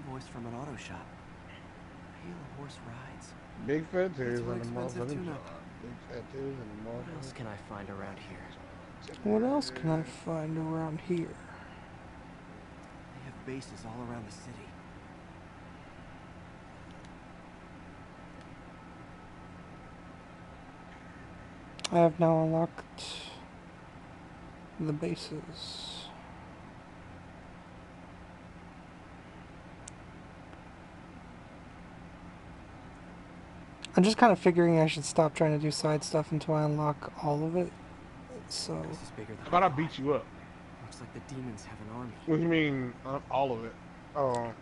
Invoice from an auto shop. Pale Horse Rides. Big fat titties one in the expensive motherfucking tuna. shop. Big fat titties in the What else motherfucking can I find around here? What else can I find around here? They have bases all around the city. I have now unlocked the bases. I'm just kind of figuring I should stop trying to do side stuff until I unlock all of it. So. This is bigger than How about I beat you up? Looks like the demons have an army. What do you mean, all of it? Oh.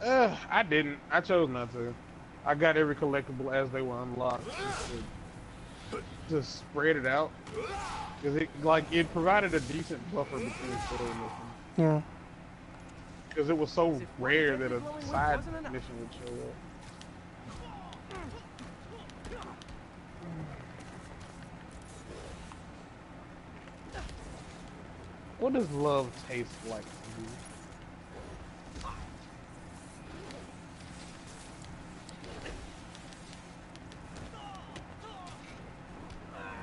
I didn't. I chose not to. I got every collectible as they were unlocked. Just spread it out. Because it provided a decent buffer between story missions. Yeah. Because it was so rare that a side mission would show up. What does love taste like to you?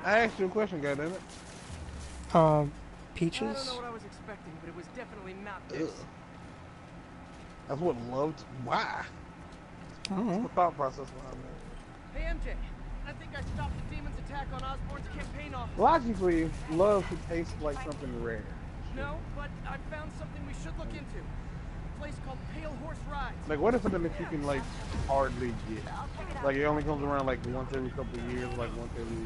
I asked you a question, goddammit. Peaches? I don't know what I was expecting, but it was definitely not this. That's what love. Why? I don't What's know. the thought process behind that? Hey MJ, I think I stopped the demon's attack on Osborn's campaign office. Logically, love should taste like something rare. No, but I found something we should look into. A place called Pale Horse Rides. Like, what is something that you can like hardly get? Like, it only comes around like once every couple of years, like once every.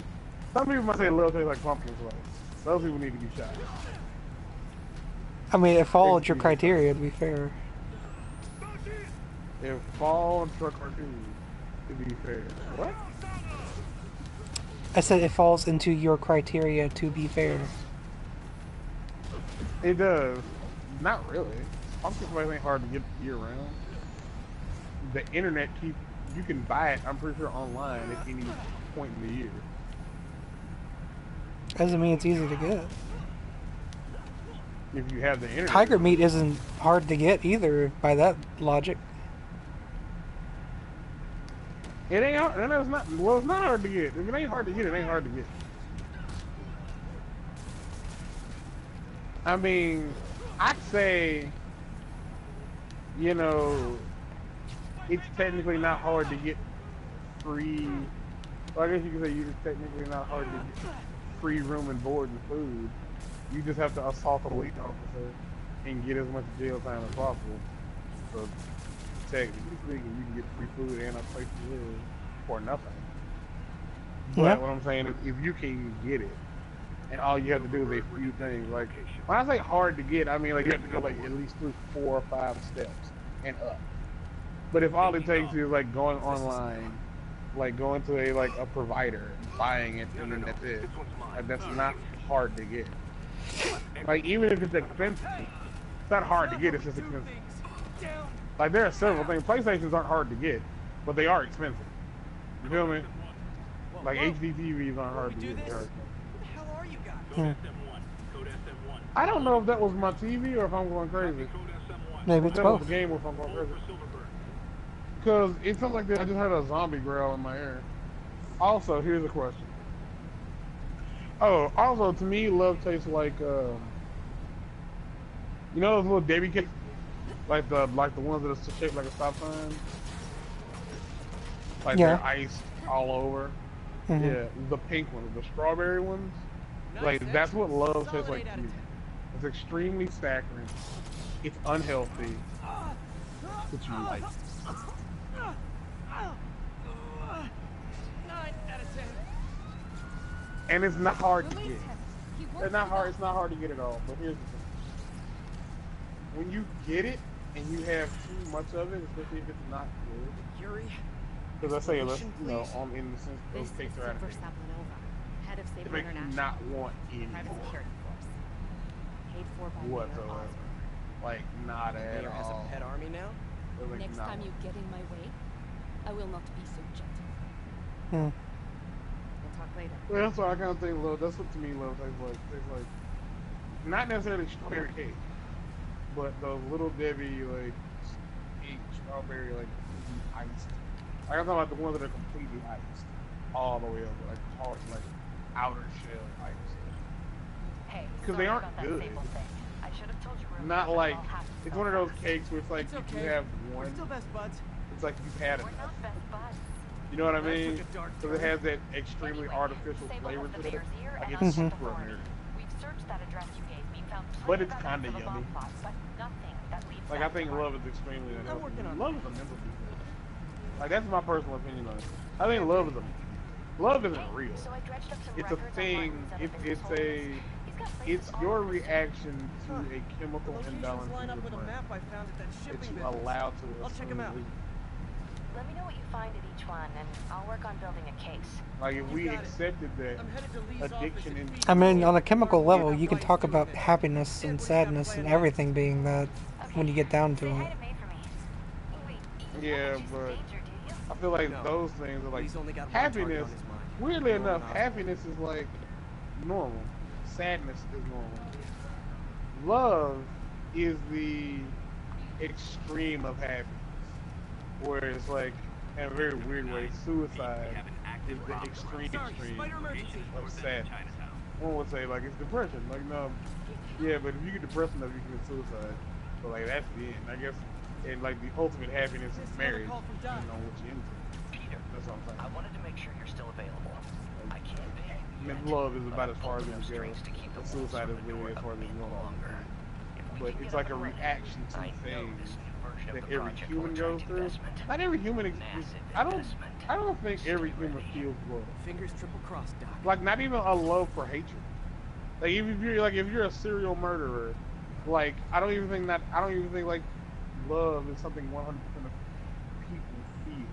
Some people might say love tastes like pumpkin spice. Those people need to be shot. I mean, it followed your criteria, to be fair. If fall into a cartoon, to be fair. What? I said it falls into your criteria, to be fair. It does. Not really. Pumpkin spice ain't hard to get year round. The internet you can buy it, I'm pretty sure, online at any point in the year. Doesn't mean it's easy to get. If you have the internet. Tiger meat isn't hard to get either, by that logic. It ain't hard. No, it's not. Well, it's not hard to get. If it ain't hard to get, it ain't hard to get. I mean, I'd say, you know, it's technically not hard to get free. Well, I guess you could say it's technically not hard to get free room and board and food. You just have to assault a police officer and get as much jail time as possible. So, technically speaking, you can get free food and a place to live for nothing. But what I'm saying is, if you can get it, and all you have to do is a few things, like, when I say hard to get, I mean, like, you have to go, like, at least through 4 or 5 steps and up. But if all it takes is, like, going online, like, going to a provider, buying it, and then that's it, like, that's not hard to get. Like, even if it's expensive, it's not hard to get, it's just expensive. Like, there are several things. PlayStations aren't hard to get, but they are expensive. You feel me? Like, HD TVs aren't hard to get. They're expensive. What the hell are you guys? I don't know if that was my TV or if I'm going crazy. Maybe If it's that was both. the game or if I'm going crazy. Because it sounds like I just heard a zombie growl in my ear. Also, here's a question. Oh, also, to me, love tastes like, you know those little Debbie cakes? Like the ones that are shaped like a stop sign? Like Yeah. they're iced all over. Mm-hmm. Yeah, the pink ones, the strawberry ones. Nice, Like that's what excellent. love tastes Solid like 8 to out of me. 10. It's extremely saccharine. It's unhealthy. It's what you like. 9 out of 10. And it's not hard to Release get. him. He works It's not with hard. us. It's not hard to get it all. But here's the thing: when you get it and you have too much of it, especially if it's not good, Yuri, because I say, let's explanation, you know, please. in the sense This those is cakes are out of Super date. Saplanova, head of It Saber makes you International, not want any private more security force. Paid for by Mayor whatsoever. Osborn. Like not at Mayor has a all. pet army now? It makes Next not time you want- get in my way, I will not be so gentle. Hmm. We'll talk later. Well, that's why I kind of think love. That's what to me love tastes like. Tastes like not necessarily strawberry cake, but the little Debbie like cake, strawberry like iced. Like I'm talking about the ones that are completely iced all the way up, like hard, like outer shell iced. Hey, Because sorry they aren't about that good. Sable thing. I should have told you earlier, Not but it like all happened it's so one of those fast. cakes where it's like It's if okay. you have We're one, still best buds. it's like you've had We're enough. not best buds. You know what I That mean? took a dark Because it turn. has that extremely Anyway, artificial Sable flavor has the to it. mayor's ear Like and it's unchecked super authority. American. We've searched that address you gave me, found But plenty it's of kinda evidence of a bomb yummy. plot, but nothing that leads Like I back think to love is extremely I'm working unhealthy. on Love is a mental disease. Like that's my personal opinion on it. I think love isn't real. So I dredged up some It's a records on thing. Martin's other business It's holdings. He's got places it's all your over the state. reaction to Huh. a The chemical locations imbalance line in up your with a brain map I found at that that shipping you business. allow to I'll check 'em out. assume. Let me know what you find at each one, and I'll work on building a case. Like if You we got it. accepted that I'm headed to Lee's addiction office in in I mean, on a Phoenix. chemical level, you can Right talk doing about this. happiness and What do you got sadness and planned everything being that when you get down to Say hi it. to May for me. Wait, you Yeah, don't choose but danger, do you? I feel like No. those things are like He's only got one target happiness. on his mind. Weirdly Norman enough, Osborn. happiness is like normal. Sadness is normal. Love is the extreme of happiness, where it's like in a very weird way, suicide is the extreme Spider emergency. of sadness. One would say like it's depression. Like no, yeah, but if you get depressed enough, you commit suicide. So like that's the end, I guess. And like the ultimate happiness is marriage, call from depending Doc. on what you into. Peter, That's what I'm saying. I wanted to make sure you're still available. I can't pay I you mean, yet, love is but about I'm as far as it pulling can go. enough strings to keep the Suicide is wolves from the literally as door far a as it bit can go. longer. If we But can it's get like up a and running, reaction to I know things this new version of that the every project human will goes attract through. investment. Not every human. Massive I don't. investment. I don't think every Stay human ready. feels love. Fingers triple crossed, Doc. Like not even a love for hatred. Like if you're a serial murderer, like I don't even think like love is something 100% of people feel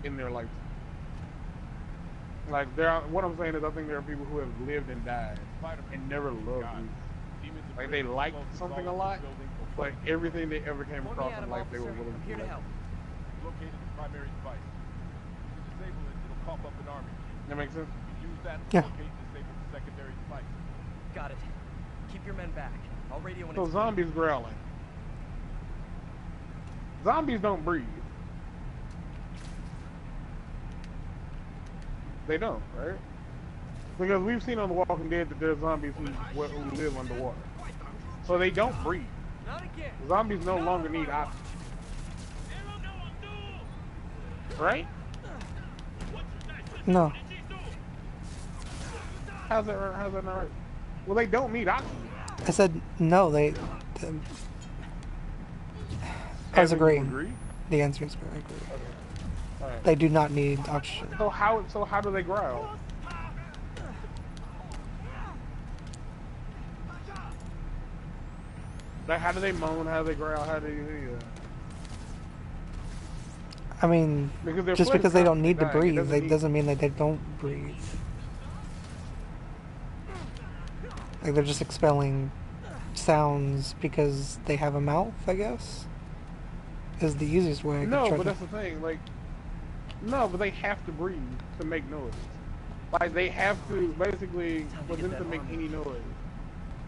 in their lifetime. Like what I'm saying is I think there are people who have lived and died and never loved me. Like they liked something a lot, but everything they ever came Point me across at in him, life they were officer. willing I'm to here to let help. Located the primary device. If you disable it, it'll pop up an army. That makes sense? You use that to Yeah. locate and disable the secondary device. Got it. Keep your men back. I'll radio when So it's zombies growling. Zombies don't breathe. They don't, right? Because we've seen on The Walking Dead that there's zombies who live underwater. So they don't breathe. Not again. Zombies no longer need oxygen. Right? No. How's that not right? Well, they don't need oxygen. I said no, I was Evan, you agreeing. agree? The answer is I agree. Alright. They do not need oxygen. So how do they growl? Like how do they moan? How do they growl? How do they? I mean, Because they're just flooded because they don't need to constantly dying, it breathe, doesn't it mean- doesn't mean that they don't breathe. Like they're just expelling sounds because they have a mouth, I guess. Is the easiest way I No, could try but to... that's the thing. Like, no, but they have to breathe to make noise. Like they have to basically for them to make any noise.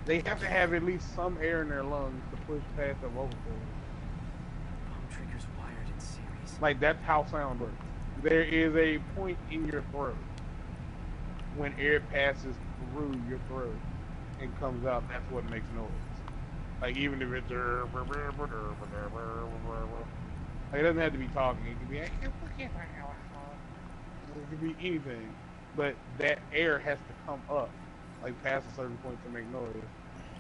They have to have at least some air in their lungs to push past the vocal cords. Bomb trigger's wired in series. Like that's how sound works. There is a point in your throat when air passes through your throat and comes out. That's what makes noise. Like even if it's like it doesn't have to be talking. It can be like, It could be anything, but that air has to come up, like past a certain point to make noise.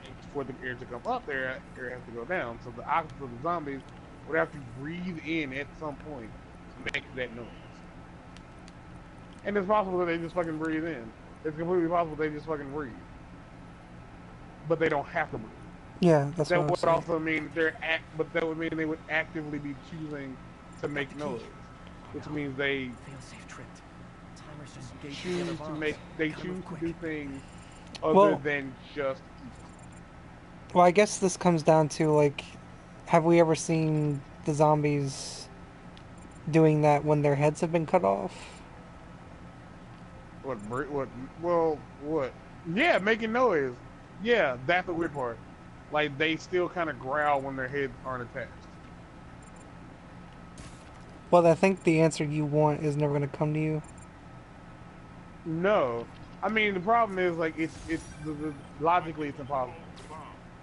And for the air to come up, there air has to go down. So the occupants of the zombies would have to breathe in at some point to make that noise. And it's possible that they just fucking breathe in. It's completely possible they just fucking breathe, but they don't have to breathe. Yeah, that's what That I'm would saying. also mean but that would mean they would actively be choosing to make noise, which means they Failsafe tripped. Timer's just engaged with the choose other to bombs. make they Gotta choose move to quick. do things other Well- than just eat. Well, I guess this comes down to, like, have we ever seen the zombies doing that when their heads have been cut off? What? Yeah, making noise. Yeah, that's the weird part. Like, they still kind of growl when their heads aren't attached. Well, I think the answer you want is never going to come to you. No, I mean the problem is like logically it's impossible.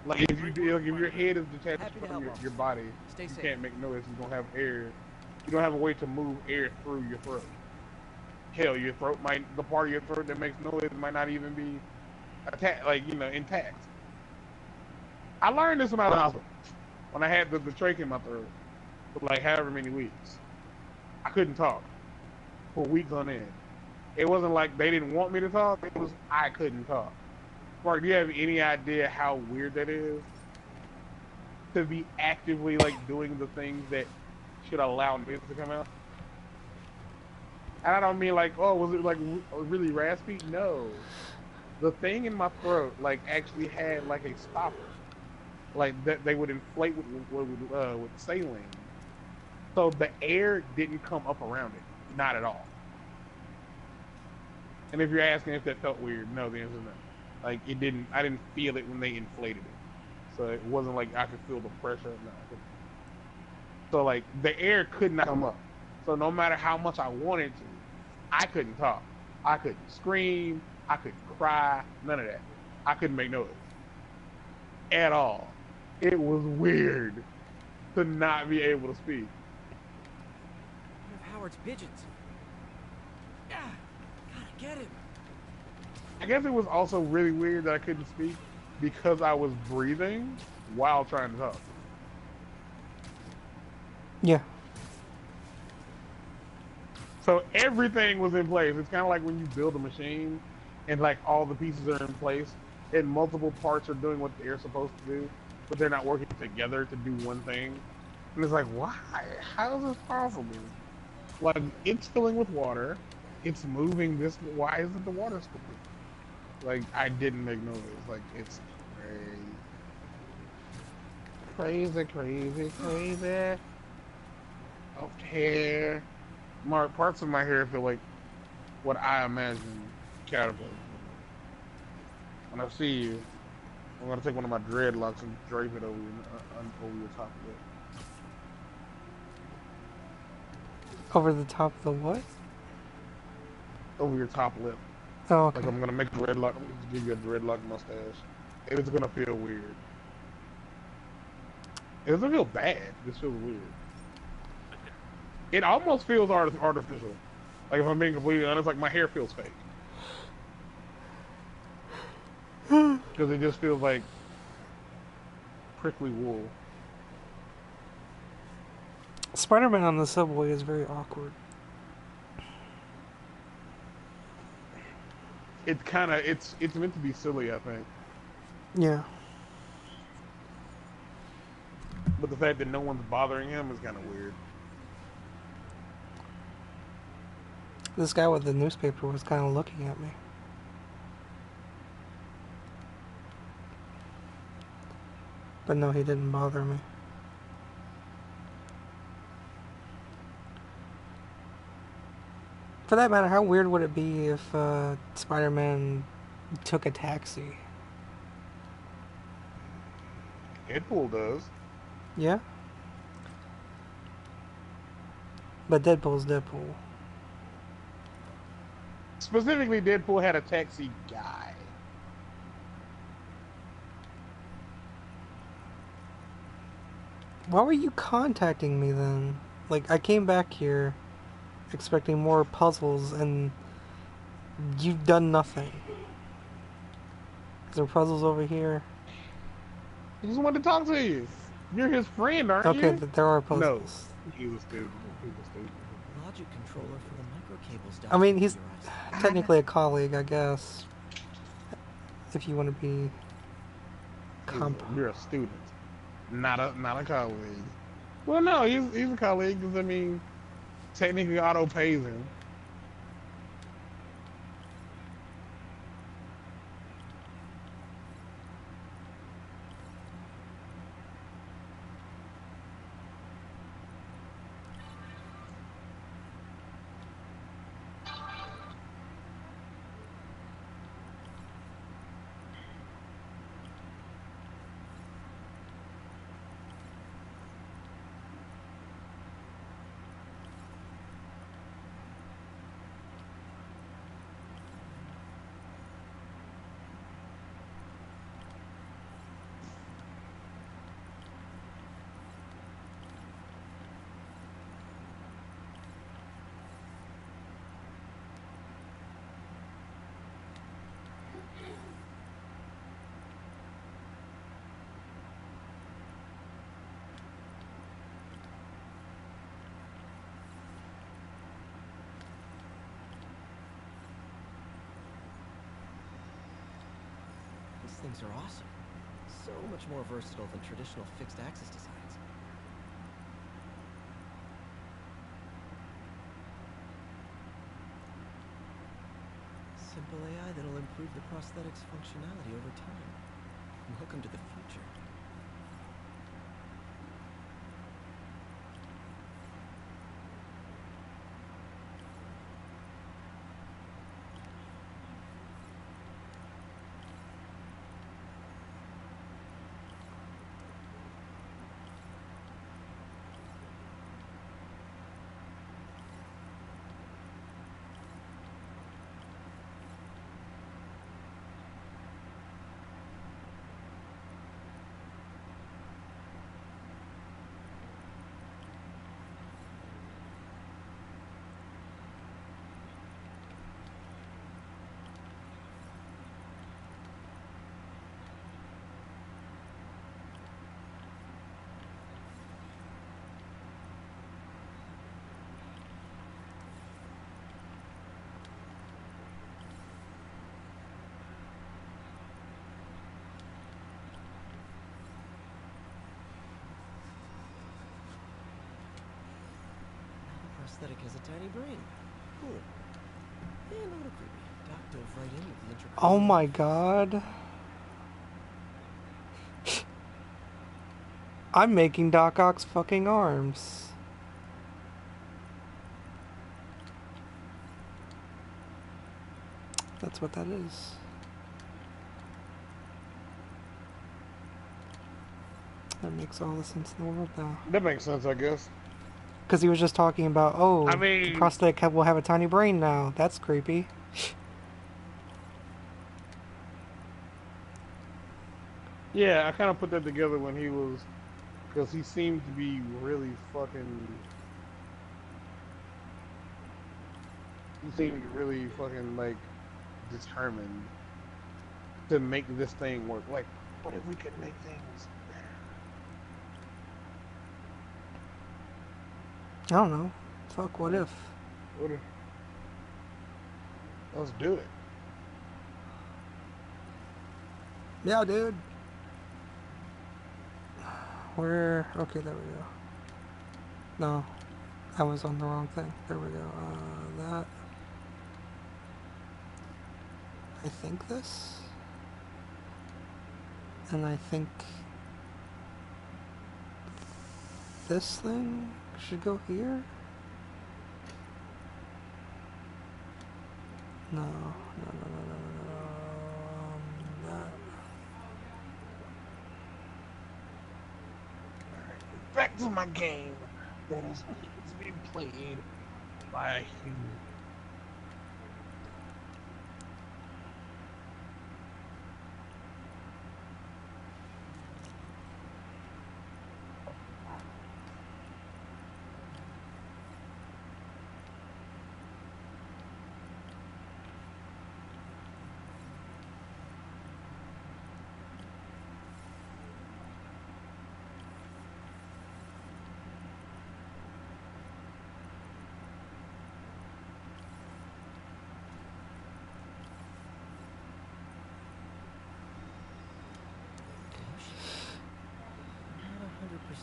Like if your head is detached from your body, Stay you safe. can't make noise. You don't have air. You don't have a way to move air through your throat. Hell, the part of your throat that makes noise might not even be intact. I learned this when I was in hospital. When I had the trach in my throat for like however many weeks, I couldn't talk for weeks on end. It wasn't like they didn't want me to talk. It was I couldn't talk. Mark, do you have any idea how weird that is? To be actively like doing the things that should allow noise to come out. And I don't mean like, oh, was it like really raspy? No. The thing in my throat like actually had like a stopper, like that they would inflate with saline, so the air didn't come up around it, not at all. And if you're asking if that felt weird, no, the answer is no. Like it didn't. I didn't feel it when they inflated it, so it wasn't like I could feel the pressure. No. I couldn't. So like the air could not come up. So no matter how much I wanted to, I couldn't talk. I couldn't scream. I couldn't cry. None of that. I couldn't make noise at all. It was weird to not be able to speak. One of Howard's pigeons. Yeah, gotta get him. I guess it was also really weird that I couldn't speak because I was breathing while trying to talk. Yeah. So everything was in place. It's kind of like when you build a machine and like all the pieces are in place and multiple parts are doing what they're supposed to do, but they're not working together to do one thing. And it's like, why? How is this possible? Like, it's filling with water. It's moving this. Why isn't the water spilling? Like, I didn't make noise. Like, it's crazy. Crazy. Up here. Mark, parts of my hair feel like what I imagine caterpillars. When I see you, I'm gonna take one of my dreadlocks and drape it over your top lip. Over the top of the what? Over your top lip. Oh, okay. Like I'm gonna make a dreadlock. I'm gonna give you a dreadlock mustache. And it's gonna feel weird. It doesn't feel bad. It just feels weird. It almost feels artificial. Like if I'm being completely honest, like my hair feels fake. Because it just feels like prickly wool. Spider-Man on the subway is very awkward. It's meant to be silly, I think. Yeah. But the fact that no one's bothering him is kind of weird. This guy with the newspaper was kind of looking at me. But no, he didn't bother me. For that matter, how weird would it be if Spider-Man took a taxi? Deadpool does. Yeah? But Deadpool's Deadpool. Specifically, Deadpool had a taxi guy. Why were you contacting me then? Like, I came back here, expecting more puzzles, and you've done nothing. Is there puzzles over here? He just wanted to talk to you. You're his friend, aren't Okay, you? there are No. puzzles. He's a student. He's a student. Logic controller for the microcables I mean, he's computerized. technically a colleague, I guess. If you want to be You're a student, not a colleague. Well, no, he's a colleague because I mean, technically, Otto pays him. These things are awesome. So much more versatile than traditional fixed axis designs. Simple AI that'll improve the prosthetics functionality over time. Welcome to the future. Prosthetic has a tiny brain. Cool. And a little creepy. Doc dove right in with the intricate. Oh my god. I'm making Doc Ock's fucking arms. That's what that is. That makes all the sense in the world now. That makes sense, I guess. Because he was just talking about, oh, I mean, the prosthetic will have a tiny brain now. That's creepy. Yeah, I kind of put that together when he was, because he seemed to be really fucking. He seemed really fucking like determined to make this thing work. Like, what if we could make things better? I don't know. Fuck, what if? What if? Let's do it. Yeah, dude. Where? Okay, there we go. No, I was on the wrong thing. There we go. That. I think this. And I think this thing should go here. No, no, no, no, no, no, no. That. Back to my game that is to be played by a human.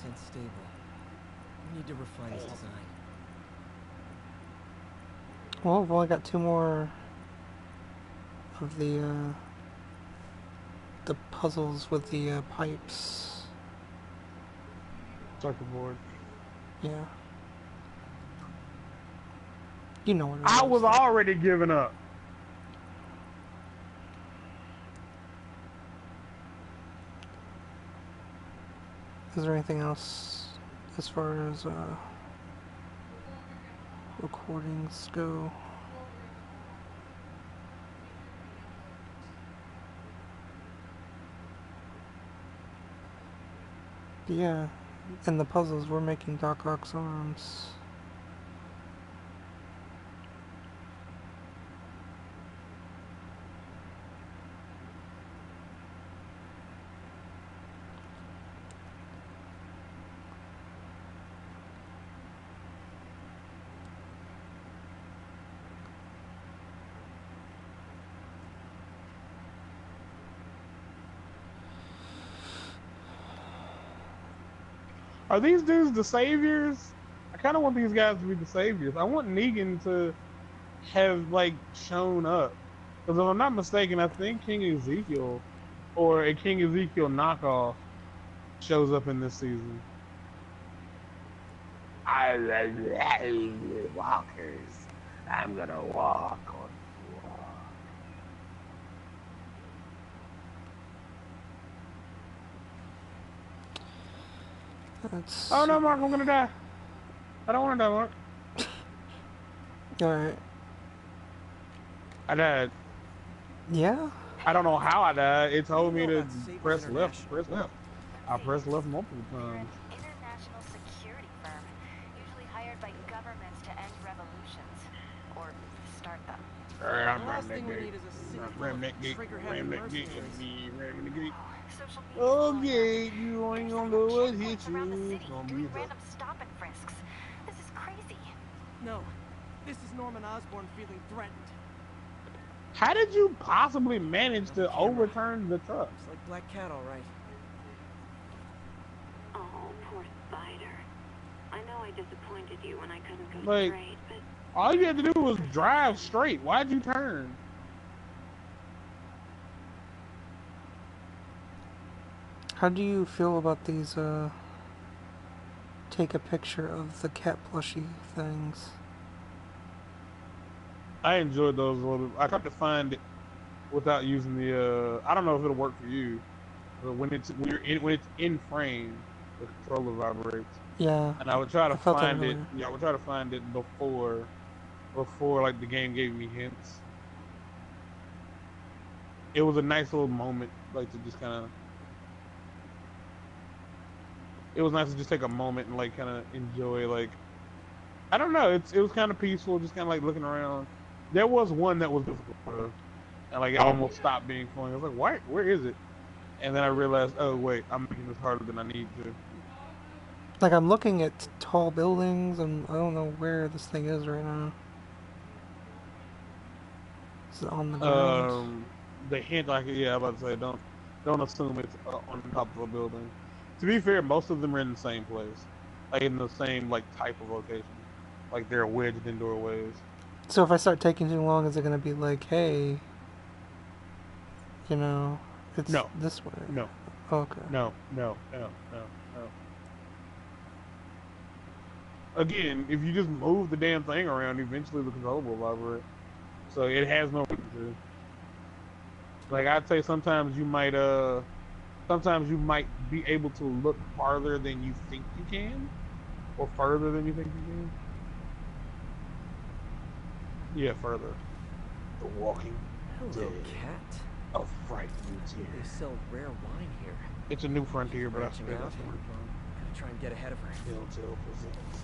stable. We need to refine its design. Well, I've only got 2 more of the puzzles with the pipes. Circuit board. Yeah. You know what it I is. was already giving up. Is there anything else as far as recordings go? Yeah, and the puzzles, we're making Doc Ock's arms. Are these dudes the saviors? I kind of want these guys to be the saviors. I want Negan to have, like, shown up. Because if I'm not mistaken, I think King Ezekiel, or a King Ezekiel knockoff, shows up in this season. I love walkers. I'm gonna walk on the wall. Oh no, Mark, I'm gonna die. I don't wanna die, Mark. Alright. I died. Yeah? I don't know how I died. It told me to press left. Press left. I pressed left multiple times. International security firm, usually hired by governments to end revolutions. Or start them. The last thing we need is a city full of trigger-happy mercenaries. Okay, you ain't gonna do what hit you. It's gonna be Doing random stop and frisks. This is crazy. No, this is Norman Osborn feeling threatened. How did you possibly manage to overturn the truck? It's like Black Cat, all right. Oh, poor Spider. I know I disappointed you when I couldn't go Like, straight, but all you had to do was drive straight. Why'd you turn? How do you feel about these, take a picture of the cat plushie things? I enjoyed those a little. I tried to find it without using the. I don't know if it'll work for you, but when it's in frame, the controller vibrates. Yeah. And I would try to find it. earlier. Yeah, I would try to find it before like the game gave me hints. It was a nice little moment, like to just kind of. It was nice to just take a moment and like kind of enjoy, like, I don't know. It was kind of peaceful, just kind of like looking around. There was one that was difficult, and like it almost stopped being fun. I was like, where is it? And then I realized, oh wait, I'm making this harder than I need to. Like, I'm looking at tall buildings, and I don't know where this thing is right now. Is it on the ground? The hint, like, yeah, I'm about to say, don't assume it's on top of a building. To be fair, most of them are in the same place, like in the same like type of location, like they're wedged in doorways. So if I start taking too long, is it going to be like, hey, you know, it's this way? No. Okay. No. Again, if you just move the damn thing around, eventually the controller will vibrate. So it has no reason to. Like, I'd say sometimes you might be able to look farther than you think you can, or further than you think you can. Yeah, further. The Walking Hello, Dead. cat. A frightening tear. They sell rare wine here. It's a new frontier, but I Branching feel out. that's where it's from. Gotta try and get ahead of her. Telltale presents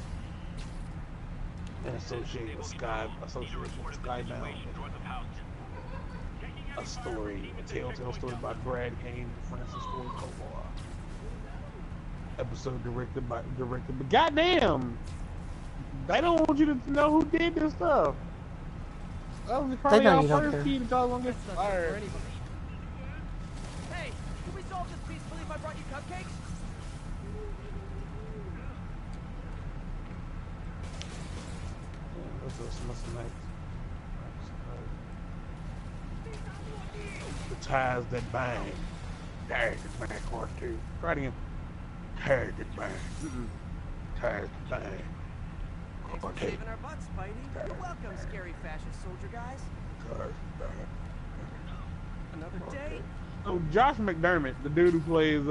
an associated with Skybound. A story, a telltale story by Brad Kane and Francis Ford Coppola. Episode directed by goddamn! They don't want you to know who did this stuff. That was probably know our you don't first care. key to call on this That's not good fire. for anybody. Hey, can we solve this peacefully if I brought you cupcakes? Mr. Knight. The ties that bind. Ties that bind. Part 2. Try it again. Ties that bind. Ties that bind. Thanks for saving our butts, Spidey. You're welcome, scary fascist soldier guys. Ties that bind. Another day. So Josh McDermott, the dude who plays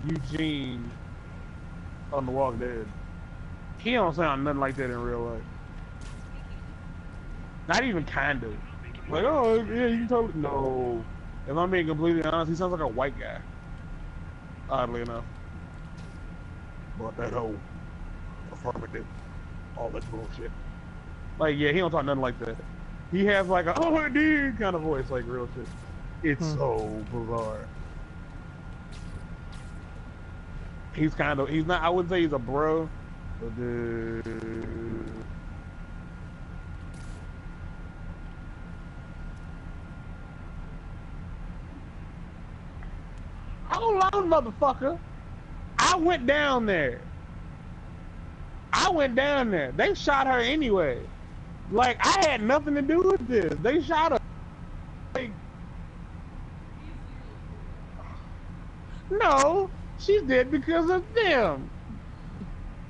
Eugene on The Walking Dead, he don't sound nothing like that in real life. Not even kind of. Like, oh yeah, you can totally no. If I'm being completely honest, he sounds like a white guy. Oddly enough. But that whole affirmative, all that bullshit. Like, yeah, he don't talk nothing like that. He has like a oh dude kind of voice, like real shit. It's so bizarre. He's not, I wouldn't say he's a bro, but dude. Hold on, motherfucker. I went down there. They shot her anyway. Like, I had nothing to do with this. They shot her. Like, no, she's dead because of them.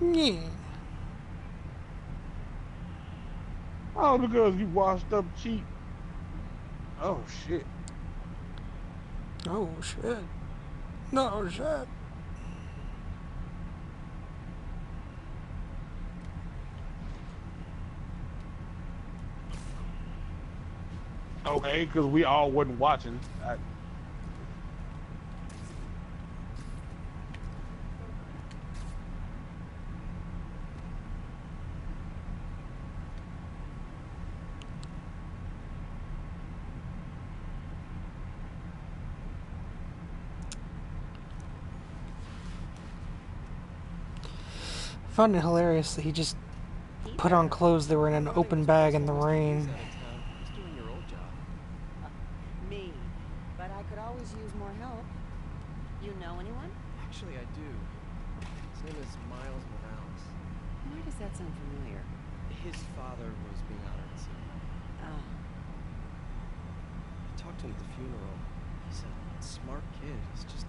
Yeah. Oh, because you washed up cheap. Oh, shit. Oh, shit. No, shit. Okay, because we all wasn't watching. I found it hilarious that he just put on clothes that were in an open bag in the rain. Just doing your old job. Me. But I could always use more help. You know anyone? Actually, I do. His name is Miles Morales. Why does that sound familiar? His father was being honored at sea. Oh. I talked to him at the funeral. He's a smart kid. He's just...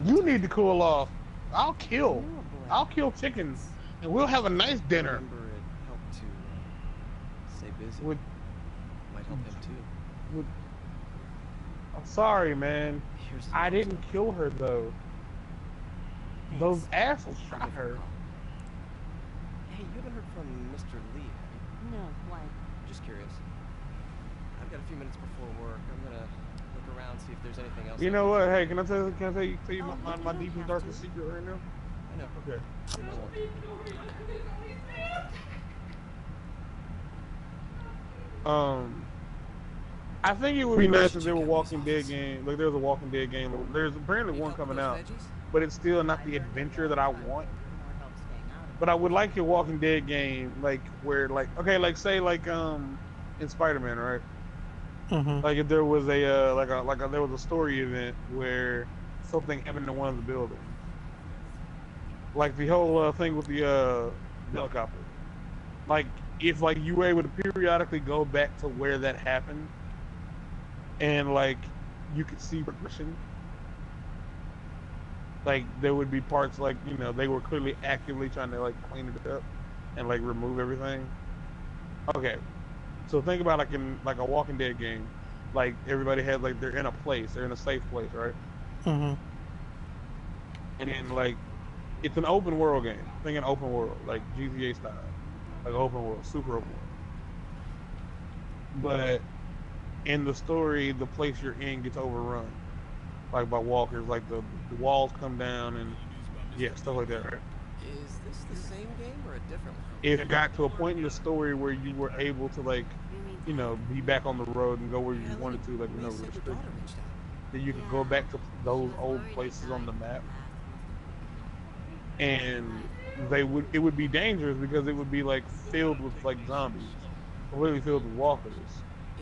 You need to cool off. I'll kill chickens, and we'll have a nice dinner. Remember, it helped to stay busy. Might help him too. I'm sorry, man. I didn't kill her though. Those assholes shot her. Hey, you haven't heard from Mr. Lee, have you? No, why? Just curious. I've got a few minutes before work. I'm gonna look around, see if there's anything else. You know what? Hey, can I tell you my deepest darkest secret right now? I know. Okay. I think it would be nice if there were Walking Dead game. Like there's a Walking Dead game. There's apparently one coming out, but it's still not the adventure that I want. But I would like a Walking Dead game, like where, like, okay, like say like in Spider-Man, right? Mm-hmm. Like if there was a there was a story event where something happened in one of the buildings. Like the whole thing with the helicopter. Like if like you were able to periodically go back to where that happened, and like you could see progression. Like there would be parts like, you know, they were clearly actively trying to like clean it up and like remove everything. Okay, so think about like in like a Walking Dead game, like everybody has like they're in a place, they're in a safe place, right? Mm-hmm. And then like it's an open world game. Think an open world, like GTA style, like open world, super open world. But in the story, the place you're in gets overrun, like by walkers. Like the walls come down and yeah, stuff like that, right? Is this the same game or a different one? It got to a point in the story where you were able to like, you know, be back on the road and go where you wanted to, like no restrictions. Then you could go back to those old places on the map, and it would be dangerous because it would be like filled with like zombies, completely filled with walkers.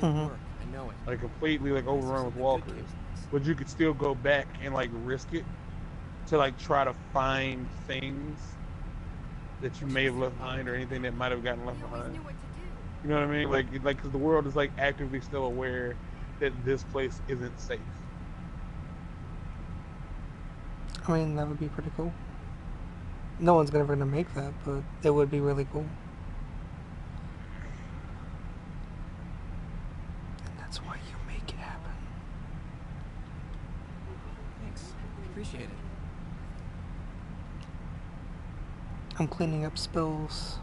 Mm-hmm. I know it. Like completely like overrun with walkers. But you could still go back and like risk it to like try to find things that you may have left behind or anything that might have gotten left I always behind. knew what to do. You know what I mean? Like, because the world is like actively still aware that this place isn't safe. I mean, that would be pretty cool. No one's ever gonna make that, but it would be really cool. And that's why you make it happen. Thanks. Appreciate it. I'm cleaning up spills.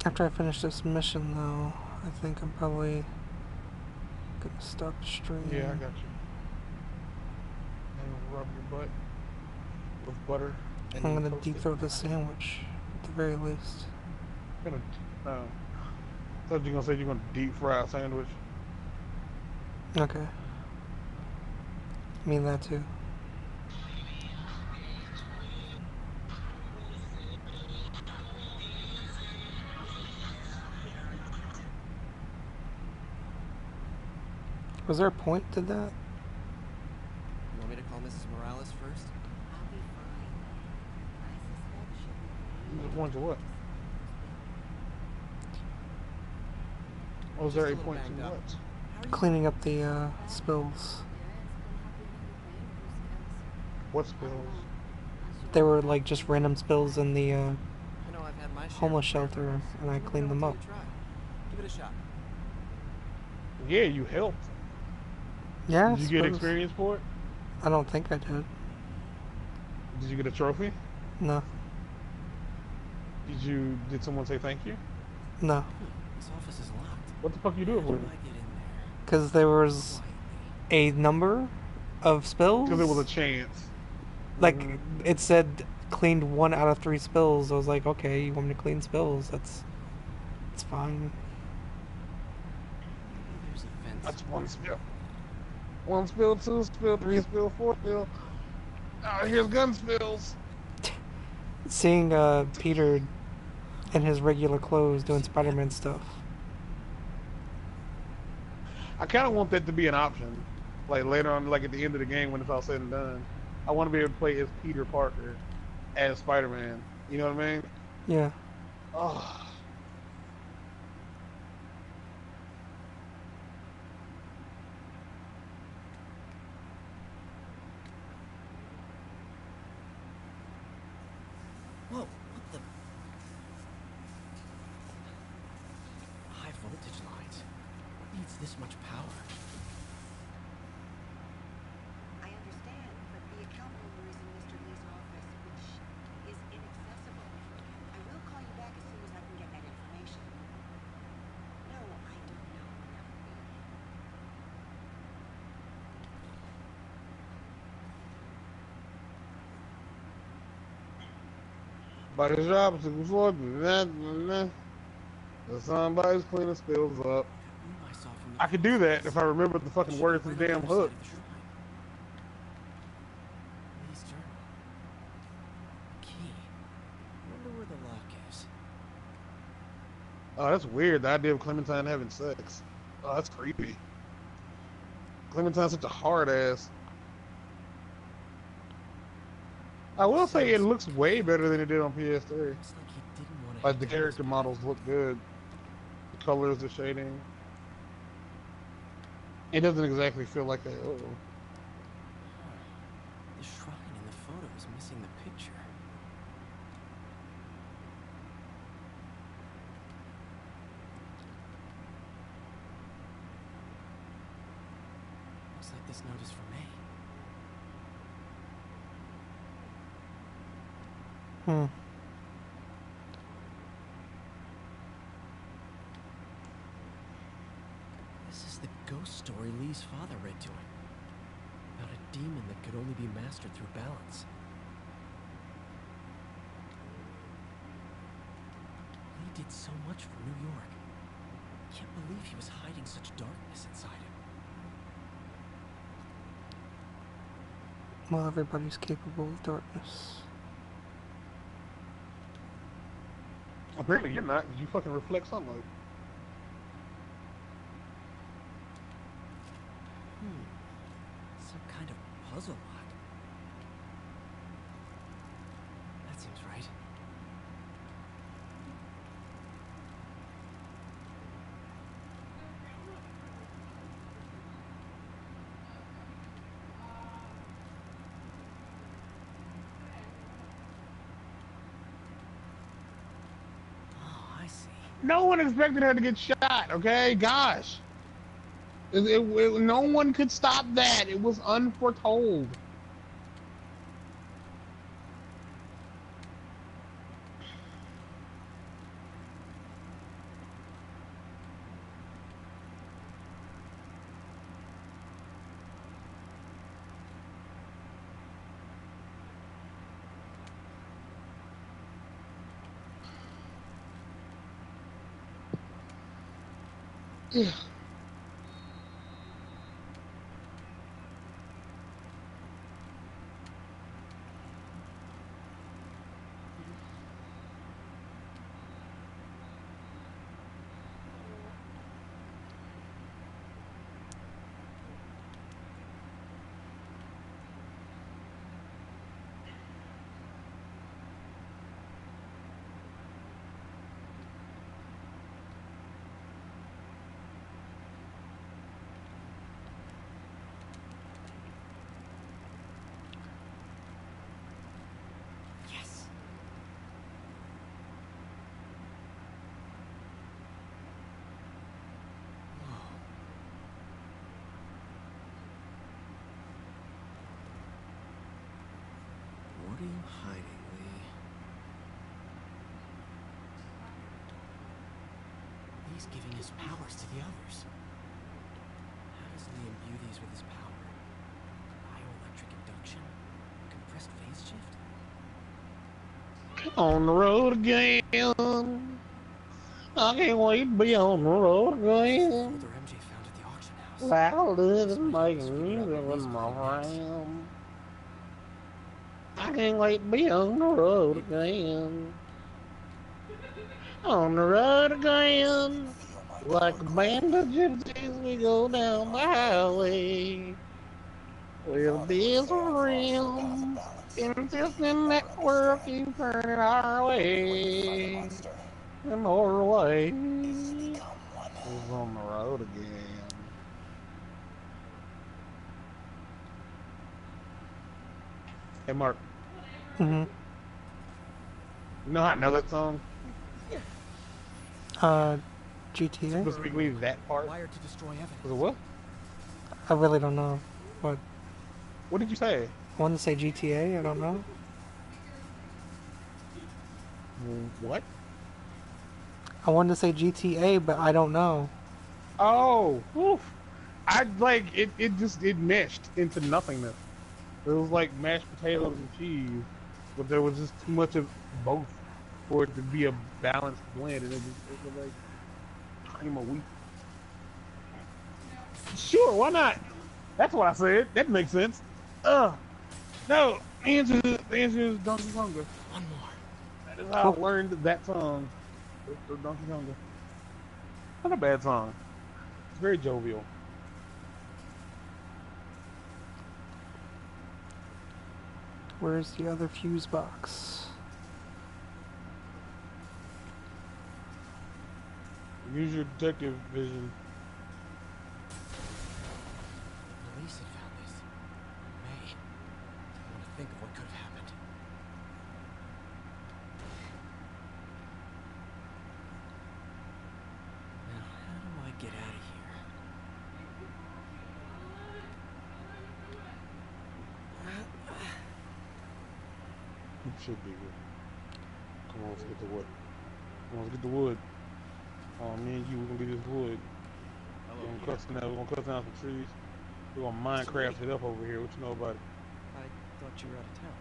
After I finish this mission, though, I think I'm probably gonna stop the stream. Yeah, I got you. And rub your butt with butter. And I'm gonna toast deep it. throw the sandwich, at the very least. I'm gonna. Thought you were gonna say you're gonna deep fry a sandwich. Okay. I mean that too. Was there a point to that? You want me to call Mrs. Morales first? I'll be fine. I suspect she'll be The point to what? Was there a point to what? Cleaning up the spills. What spills? They were like just random spills in the I know I've had my share homeless of shelter, and I cleaned them up. try. Give it a shot. Yeah, you helped. Yeah. Did you get experience for it? I don't think I did. Did you get a trophy? No. Did someone say thank you? No. This office is locked. What the fuck you do it for? Because there was a number of spills. Because it was a chance. Like, it said cleaned 1 out of 3 spills. I was like, okay, you want me to clean spills? It's fine. That's 1 spill. 1 spill, 2 spill, 3 spill, 4 spill. Here's gun spills. Seeing Peter in his regular clothes doing Spider-Man stuff. I kind of want that to be an option. Like later on, like at the end of the game when it's all said and done. I want to be able to play as Peter Parker as Spider-Man. You know what I mean? Yeah. Oh. Whoa, what the? High voltage lines. What needs this much power? I understand, but the account number is in Mr. Lee's office, which is inaccessible. I will call you back as soon as I can get that information. No, I don't know. Never be. By the job to the floor, somebody's cleaning spills up. I could do that if I remember the fucking words of the damn hook. Lee's journal. Key. Wonder where the lock is. Oh, that's weird. The idea of Clementine having sex. Oh, that's creepy. Clementine's such a hard ass. I will say it looks way better than it did on PS3. Like the character models look good. The colors, the shading. It doesn't exactly feel like a. Oh. The shrine in the photo is missing the picture. Looks like this note is for May. Hmm. This is the ghost story Lee's father read to him. About a demon that could only be mastered through balance. Lee did so much for New York. Can't believe he was hiding such darkness inside him. Well, everybody's capable of darkness. Apparently you're not, because you fucking reflect sunlight. Some kind of puzzle lot. That seems right. Oh, I see. No one expected her to get shot. Okay, gosh, no one could stop that. It was unforetold. Yeah. Yes. Whoa. What are you hiding, Lee? He's giving his powers to the others. How does Lee imbue these with his power? Bioelectric induction? Compressed phase shift? On the road again. I can't wait to be on the road again. Folder MJ found at the auction house. Like I live This and might help make us figure out music what with Lee's my planning next. friends. I can't wait to be on the road again. On the road again. Like a band of gypsies, we go down the highway. With this rim, insisting that we'll keep turning our way. And our way is on the road again. Hey, Mark. Mm-hmm. You know how I know that song? GTA? Specifically that part? Wired to destroy evidence. Was it what? I really don't know. What? What did you say? I wanted to say GTA, I don't know. What? I wanted to say GTA, but I don't know. Oh, oof. I like it. It meshed into nothingness. It was like mashed potatoes and cheese, but there was just too much of both for it to be a balanced blend, and it was like cream of wheat. Sure, why not? That's what I said. That makes sense. No. The answer is Donkey Konga. One more. That is how I learned that song. It's the Donkey Konga. Not a bad song. It's very jovial. Where's the other fuse box? Use your detective vision. Police had found this. May. I want to think of what could have happened. Now, how do I get out of here? It should be good. Come on, let's get the wood. Come on, let's get the wood. Me and you, we're gonna get this wood. We're gonna cut down some trees. We're gonna Minecraft it up over here. What you know about it? I thought you were out of town.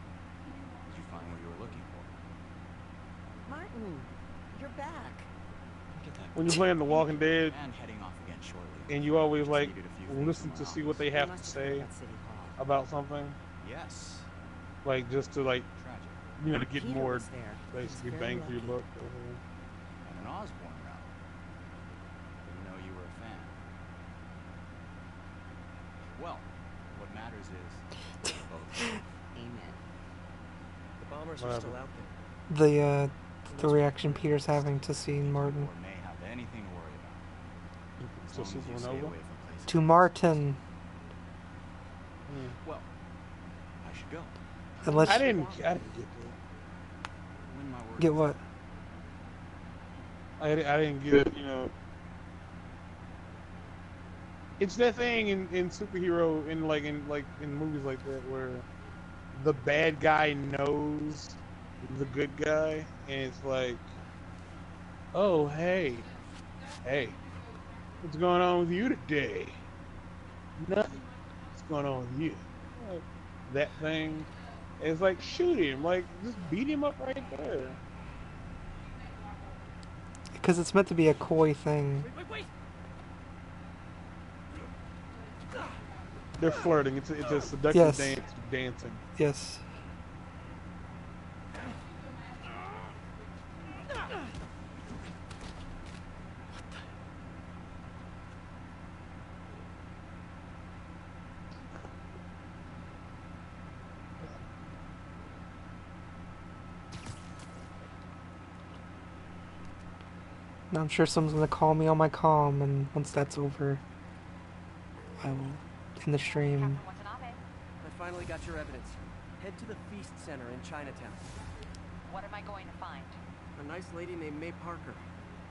Did you find what you were looking for? Martin, you're back. Get that. When you're playing The Walking Dead, And heading off again shortly. and you always Just like needed a few things listen from to my see what they You have must to have heard say about City Hall. about something, Yes. like just to like Tragic. to get Peter more was there. He was basically very bang for your lucky. buck. And an Osborne route. Didn't know you were a fan. Well, what matters matters is we're both safe. Amen. The bombers are Whatever. still out there. The reaction Peter's having to seeing Martin. Or may have anything to worry about. As So long as you stay supernova? away from places. To Martin. Well, I should go. Unless I didn't get that. When my work get is what? I didn't get, you know. It's that thing in superhero in movies like that where the bad guy knows the good guy and it's like, oh hey, what's going on with you today? Nothing. What's going on with you? Like, that thing. It's like shoot him, like just beat him up right there. Because it's meant to be a coy thing. Wait! They're flirting. It's a seductive Yes. dancing. Yes. Now I'm sure someone's gonna call me on my comm, and once that's over, I will end the stream. I finally got your evidence. Head to the Feast Center in Chinatown. What am I going to find? A nice lady named May Parker.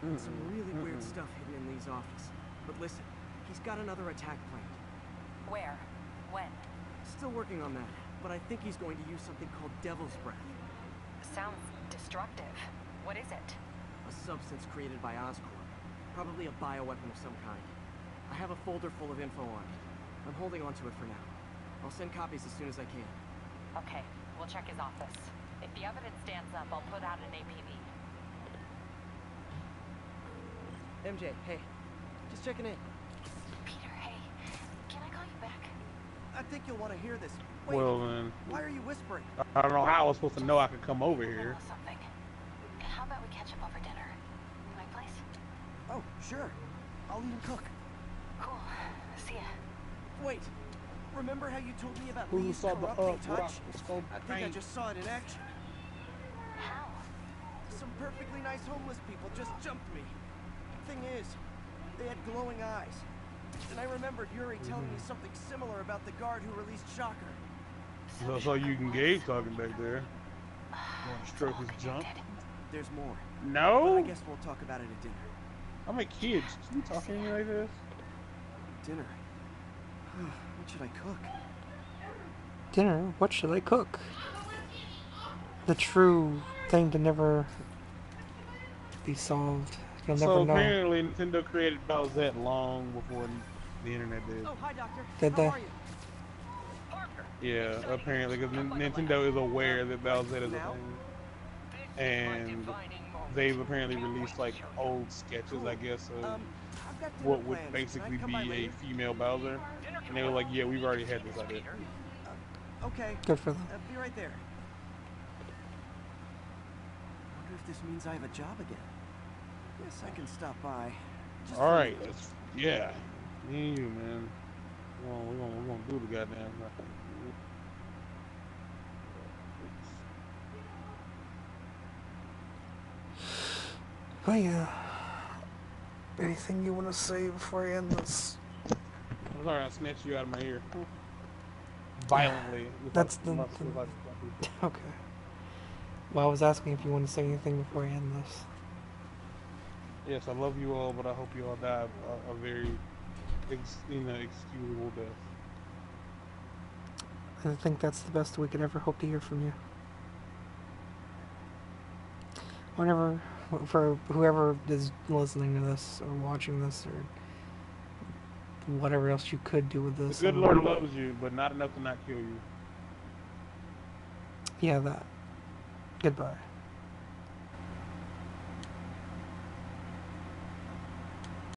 And some really weird stuff hidden in Lee's office. But listen, he's got another attack planned. Where? When? Still working on that, but I think he's going to use something called Devil's Breath. Sounds destructive. What is it? A substance created by Oscorp. Probably a bioweapon of some kind. I have a folder full of info on it. I'm holding on to it for now. I'll send copies as soon as I can. Okay, we'll check his office. If the evidence stands up, I'll put out an APB. MJ, hey. Just checking in. Peter, hey. Can I call you back? I think you'll want to hear this. Wait, Well then, why are you whispering? I don't know how I was supposed to know I could come over here. Something. How about we catch up over dinner? My place? Oh, sure. I'll even cook. Cool. See ya. Wait. Remember how you told me about Who Lee's saw the corrupting rock touch? was so I think I paint? just saw it in action. How? Some perfectly nice homeless people just jumped me. Thing is, they had glowing eyes. And I remembered Yuri telling me something similar about the guard who released Shocker. So you can gauge talking back there. Want to stroke his jump? There's more. No? But I guess we'll talk about it at dinner. I'm a kid. Should you talking to me like this? Dinner. What should I cook? Dinner? What should I cook? The true thing to never be solved. You'll So never know. apparently Nintendo created Bowsette long before the internet did. Oh, hi, Doctor. Did they? How are you? Yeah, apparently, because Nintendo is aware that Bowsette is a thing. And they've apparently released like old sketches, I guess, of what would basically be a female Bowser. And they were like, yeah, we've already had this idea. Okay. Good for them. Be right there. Wonder if this means I have a job again. Guess I can stop by. Alright, yeah. Me and you, man. We're gonna do the goddamn thing. Oh yeah. Anything you want to say before I end this? I'm sorry, I snatched you out of my ear. Violently. That's the... Okay. Well, I was asking if you want to say anything before I end this. Yes, I love you all, but I hope you all die a very, excusable death. I think that's the best we could ever hope to hear from you. Whenever, for whoever is listening to this or watching this or whatever else you could do with this. The good Lord loves you, but not enough to not kill you. Yeah, that. Goodbye.